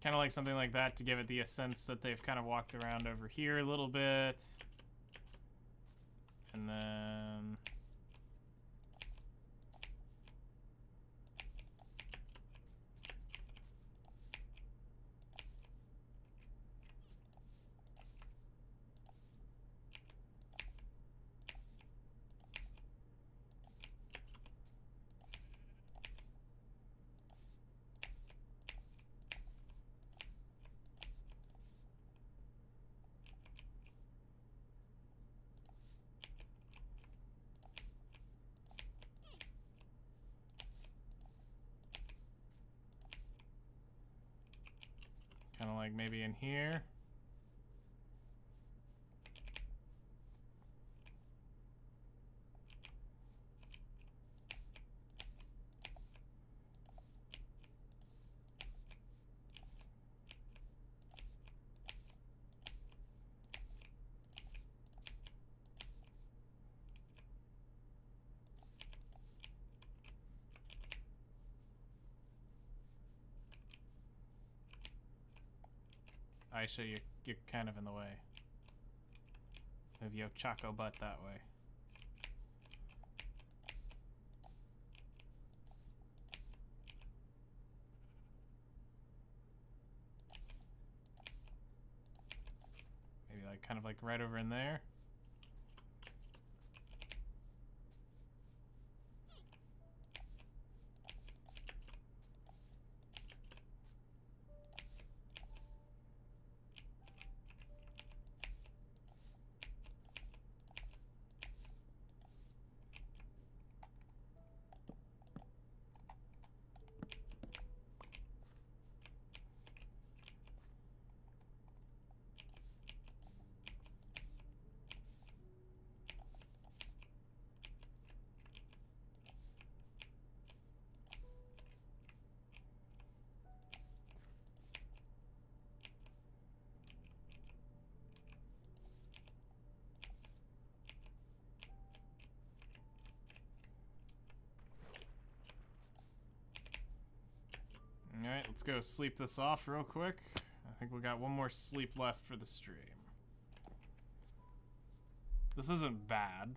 Kind of like something like that to give it the sense that they've kind of walked around over here a little bit. And then... kind of like maybe in here. Aisha, you're kind of in the way. Move your Choco butt that way. Maybe like kind of like right over in there. Alright, let's go sleep this off real quick. I think we got one more sleep left for the stream. This isn't bad.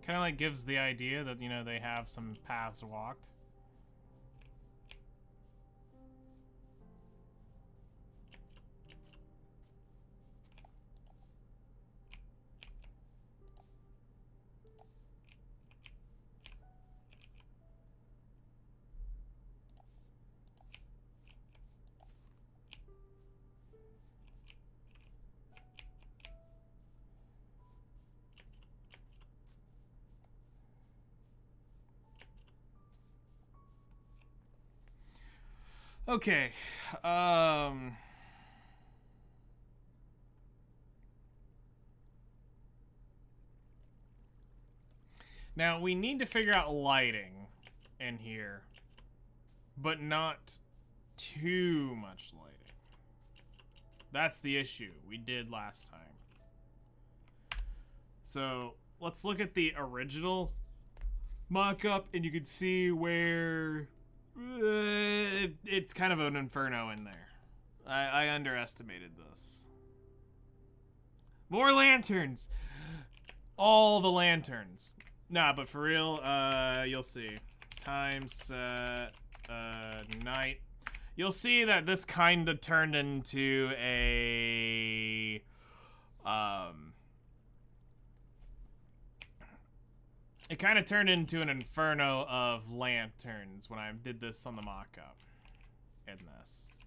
Kind of like gives the idea that, you know, they have some paths walked. Okay, now we need to figure out lighting in here, but not too much lighting. That's the issue we did last time. So let's look at the original mock-up, and you can see where it's kind of an inferno in there. I underestimated this. More lanterns! All the lanterns. Nah, but for real, you'll see. Time set, night. You'll see that this kind of turned into a, it kind of turned into an inferno of lanterns when I did this on the mock-up. In this.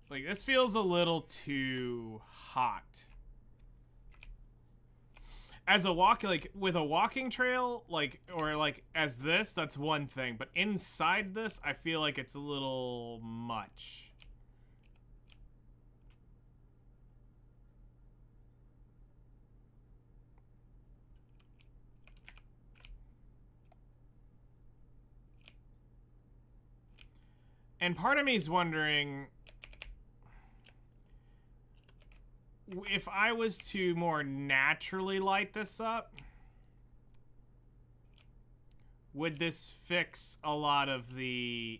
Like, this feels a little too hot. As a like, with a walking trail, like, or like, as this, that's one thing. But inside this, I feel like it's a little much. And part of me is wondering if I was to more naturally light this up, would this fix a lot of the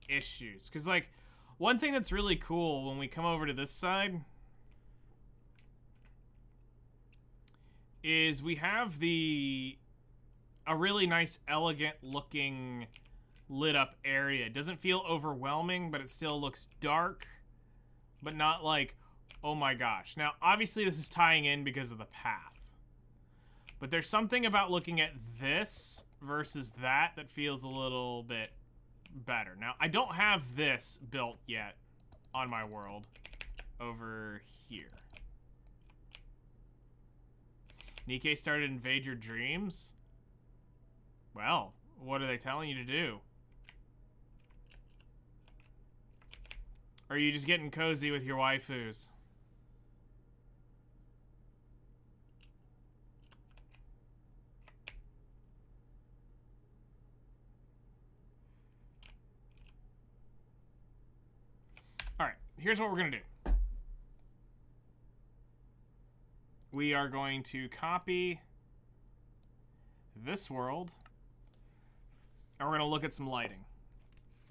issues? Because, like, one thing that's really cool when we come over to this side is we have a really nice, elegant looking lit up area. It doesn't feel overwhelming, but it still looks dark, but not like, oh my gosh. Now, obviously this is tying in because of the path, but there's something about looking at this versus that that feels a little bit better. Now, I don't have this built yet on my world over here. Nikke started Invade Your Dreams? Well, what are they telling you to do? Or are you just getting cozy with your waifus? Alright, here's what we're gonna do. We are going to copy this world, and we're gonna look at some lighting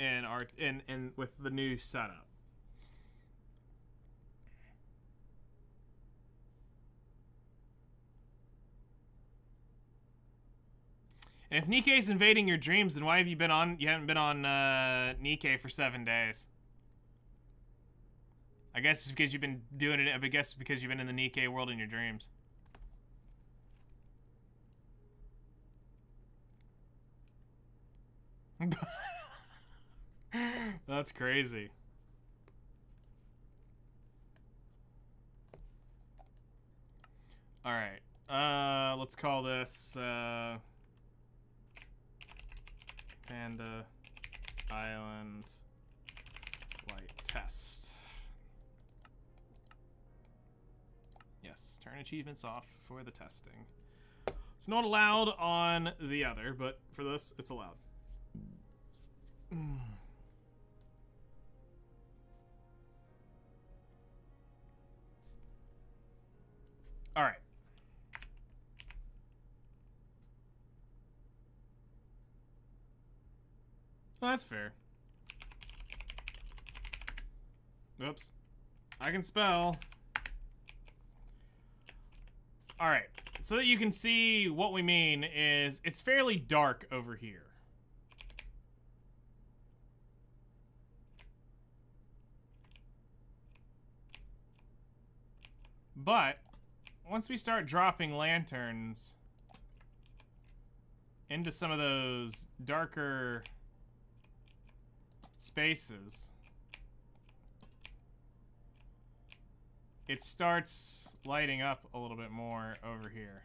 in our in with the new setup. And if Nikke's invading your dreams, then why have you been on? You haven't been on Nikke for 7 days. I guess it's because you've been doing it. I guess it's because you've been in the Nikke world in your dreams. That's crazy. All right. Let's call this Panda Island Light Test. Yes, turn achievements off for the testing. It's not allowed on the other, but for this, it's allowed. All right. Oh, that's fair. Oops. I can spell. All right. so that you can see what we mean is it's fairly dark over here. But once we start dropping lanterns into some of those darker spaces, it starts lighting up a little bit more over here.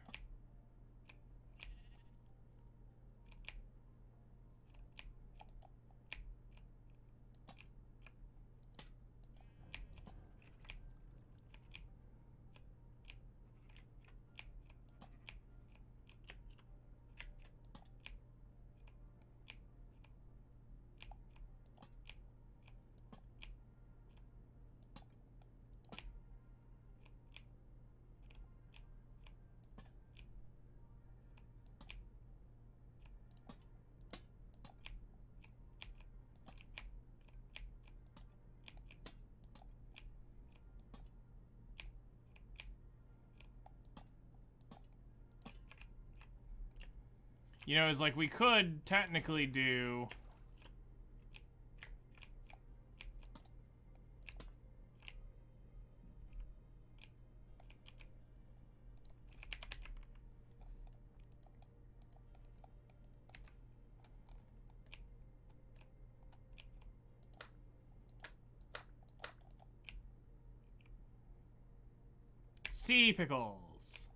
You know, it's like we could technically do sea pickles.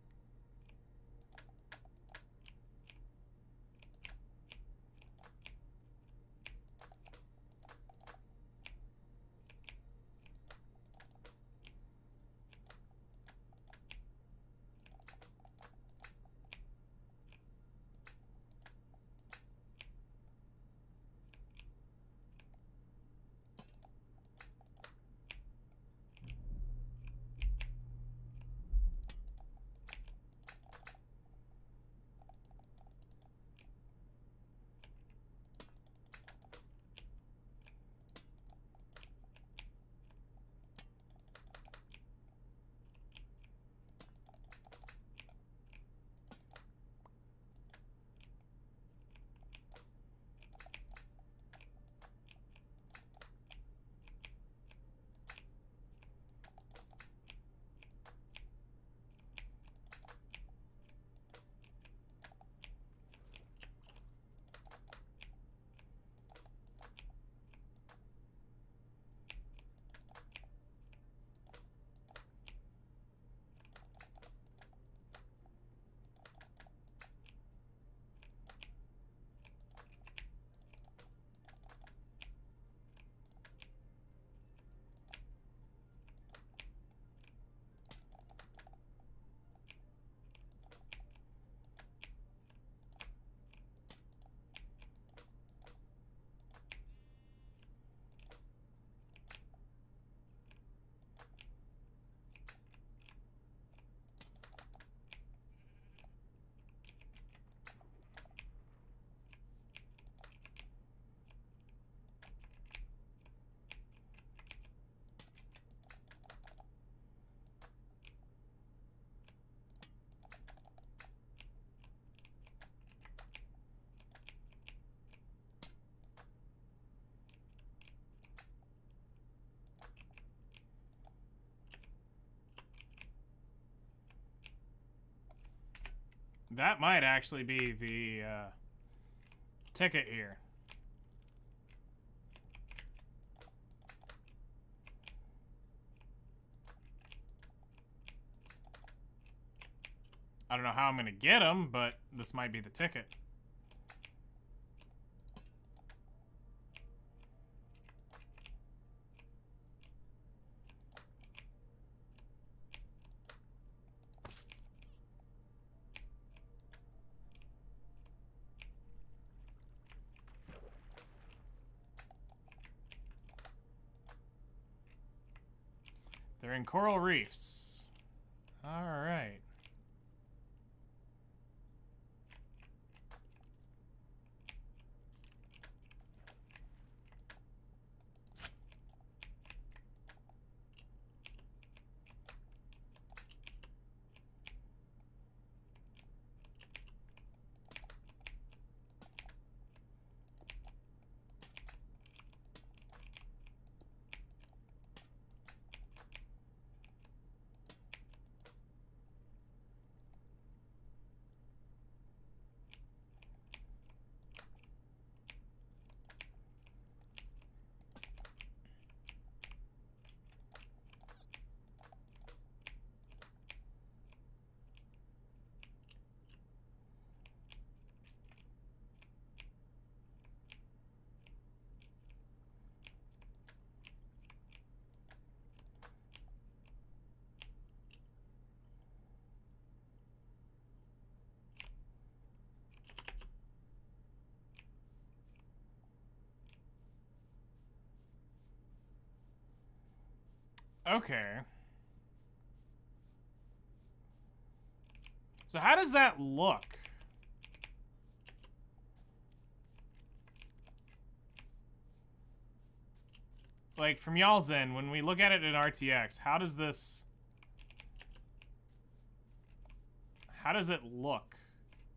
That might actually be the ticket here. I don't know how I'm going to get them, but this might be the ticket. They're in coral reefs. All right. Okay. So how does that look? Like, from y'all's end, when we look at it in RTX, how does this... How does it look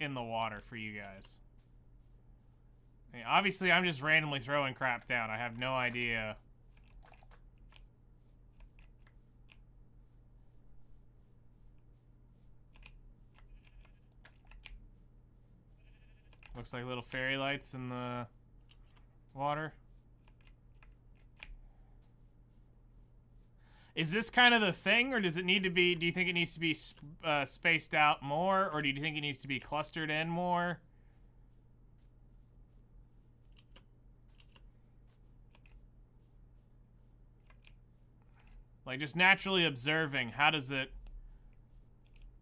in the water for you guys? I mean, obviously, I'm just randomly throwing crap down. I have no idea. Looks like little fairy lights in the water. Is this kind of the thing, or does it need to be, do you think it needs to be spaced out more, or do you think it needs to be clustered in more? Like, just naturally observing, how does it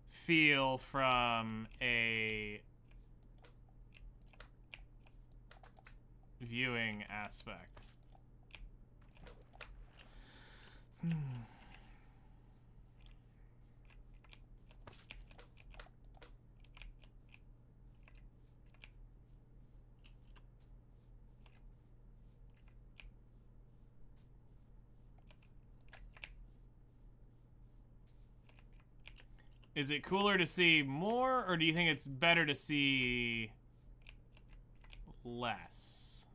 feel from a viewing aspect? Is it cooler to see more, or do you think it's better to see less?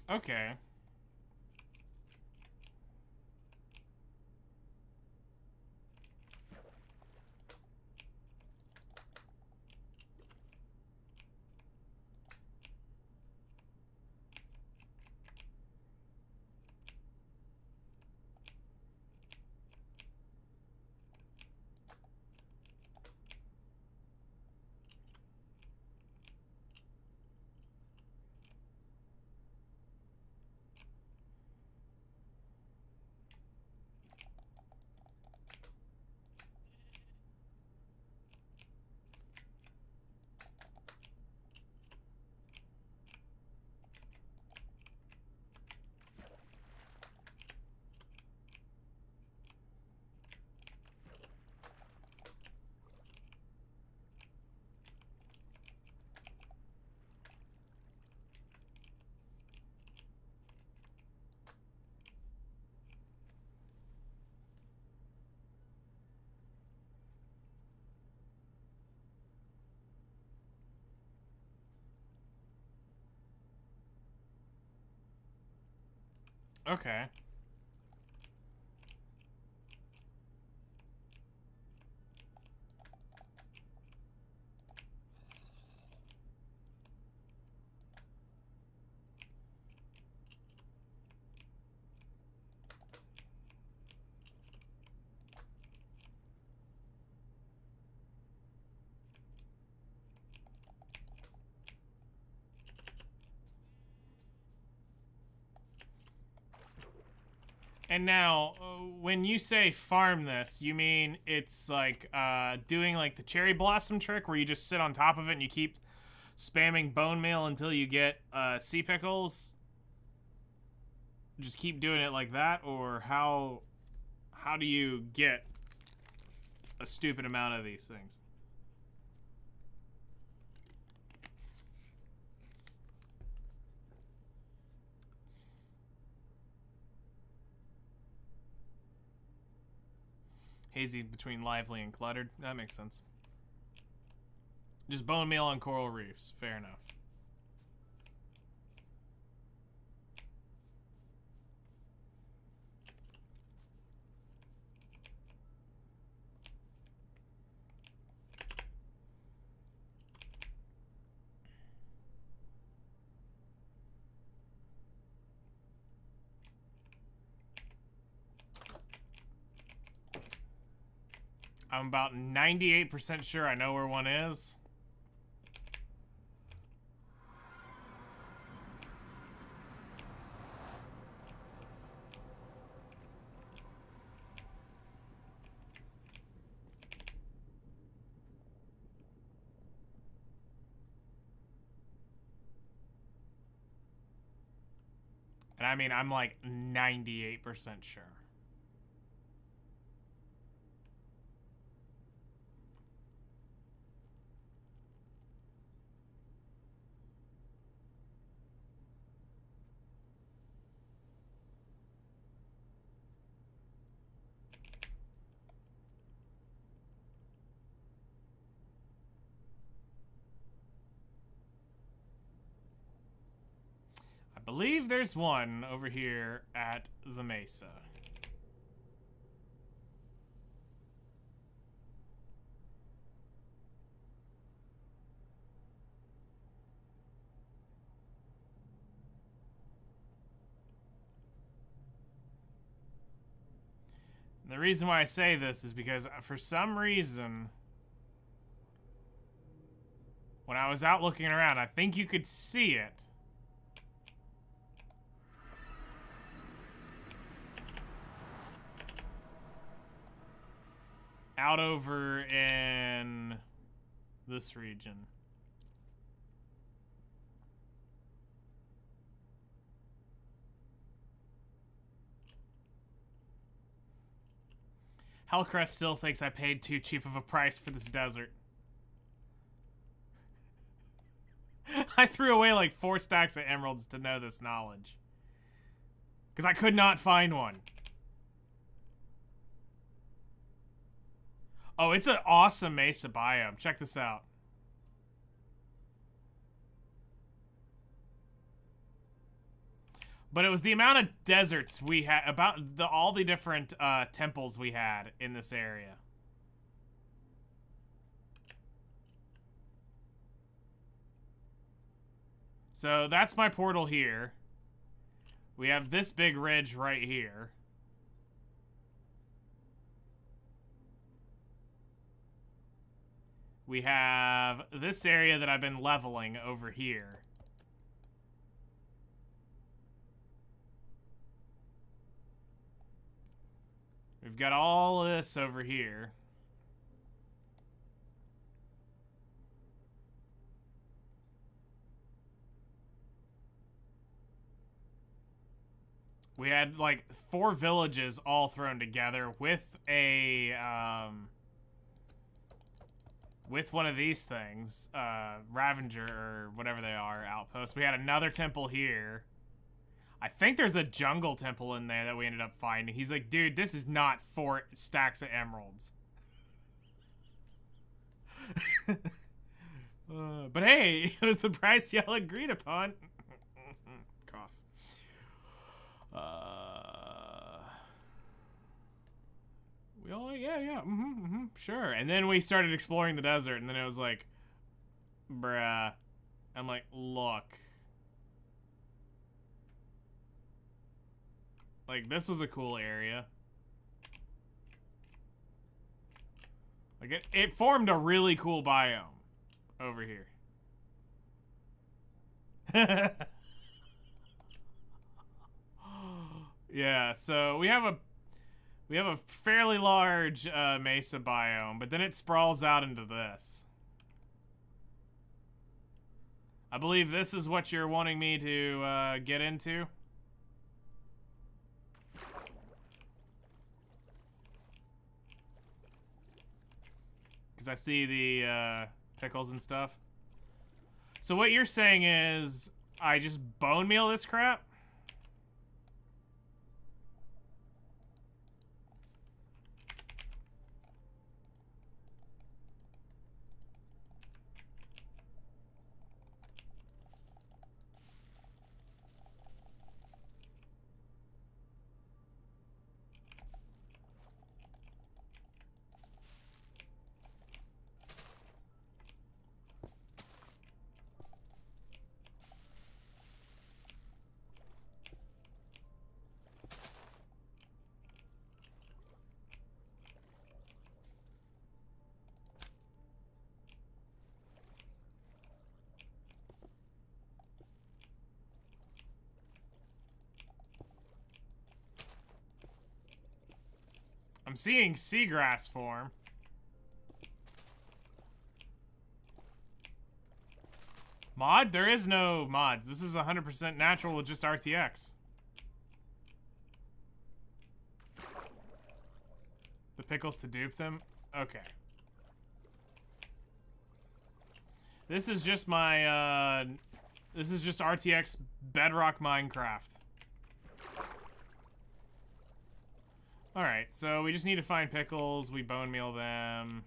Okay. Okay. And now, when you say farm this, you mean it's like doing like the cherry blossom trick where you just sit on top of it and you keep spamming bone meal until you get sea pickles? Just keep doing it like that, or how do you get a stupid amount of these things? Hazy between lively and cluttered. That makes sense. Just bone meal on coral reefs. Fair enough. I'm about 98% sure I know where one is. And I mean, I'm like 98% sure. I believe there's one over here at the Mesa. The reason why I say this is because for some reason, when I was out looking around, I think you could see it. Out over in this region. Hellcrest still thinks I paid too cheap of a price for this desert. I threw away like 4 stacks of emeralds to know this knowledge. Because I could not find one. Oh, it's an awesome mesa biome. Check this out. But it was the amount of deserts we had, about all the different temples we had in this area. So that's my portal here. We have this big ridge right here. We have this area that I've been leveling over here. We've got all this over here. We had like 4 villages all thrown together with a with one of these things, Ravenger or whatever they are, outpost. We had another temple here. I think there's a jungle temple in there that we ended up finding. He's like, dude, this is not 4 stacks of emeralds. But hey, it was the price y'all agreed upon. Cough. We all, yeah, sure. And then we started exploring the desert, and then it was like, bruh. I'm like, look. Like, this was a cool area. Like, it formed a really cool biome over here. Yeah, so we have a fairly large mesa biome, but then it sprawls out into this. I believe this is what you're wanting me to get into. Because I see the pickles and stuff. So what you're saying is I just bone meal this crap? I'm seeing seagrass form. Mod? There is no mods. This is 100% natural with just RTX. The pickles to dupe them? Okay. This is just my, this is just RTX Bedrock Minecraft. Alright, so we just need to find pickles. We bone meal them.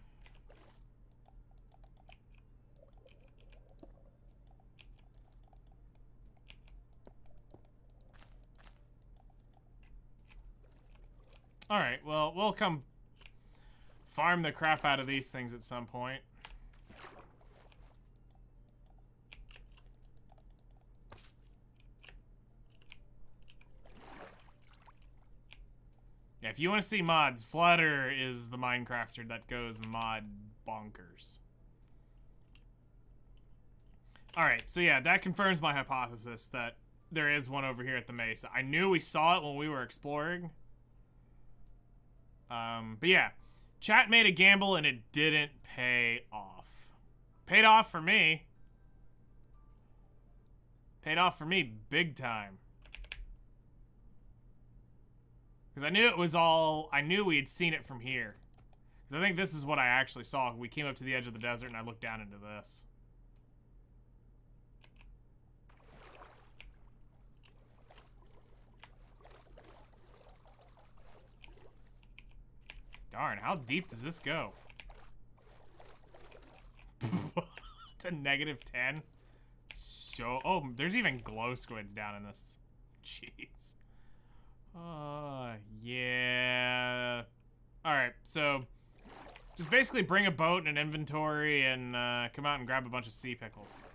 Alright, well, we'll come farm the crap out of these things at some point. Yeah, if you want to see mods, Flutter is the Minecrafter that goes mod bonkers. Alright, so yeah, that confirms my hypothesis that there is one over here at the mesa. I knew we saw it when we were exploring. But yeah, chat made a gamble and it didn't pay off. Paid off for me. Paid off for me big time. Because I knew it was all, I knew we had seen it from here. Because I think this is what I actually saw. We came up to the edge of the desert and I looked down into this. Darn, how deep does this go? To -10? So, oh, there's even glow squids down in this. Jeez. Yeah. Alright, so just basically bring a boat and an inventory and come out and grab a bunch of sea pickles.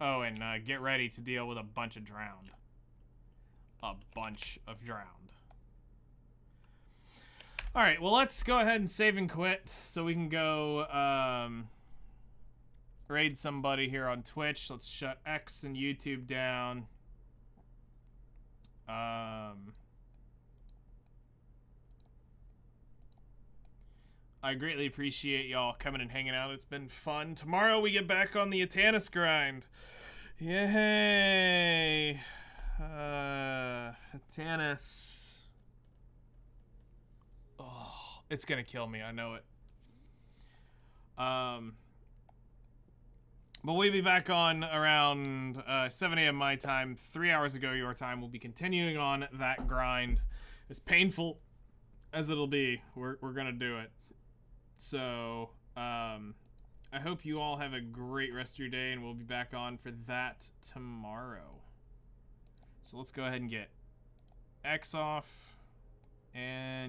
Oh, and get ready to deal with a bunch of drowned. A bunch of drowned. Alright, well, let's go ahead and save and quit so we can go raid somebody here on Twitch. Let's shut X and YouTube down. I greatly appreciate y'all coming and hanging out. It's been fun. Tomorrow we get back on the Atanis grind. Yay! Atanis. Oh, it's gonna kill me. I know it. But we'll be back on around 7 a.m. my time, 3 hours ago your time. We'll be continuing on that grind. As painful as it'll be, we're gonna do it. So, I hope you all have a great rest of your day, and we'll be back on for that tomorrow. So let's go ahead and get X off, and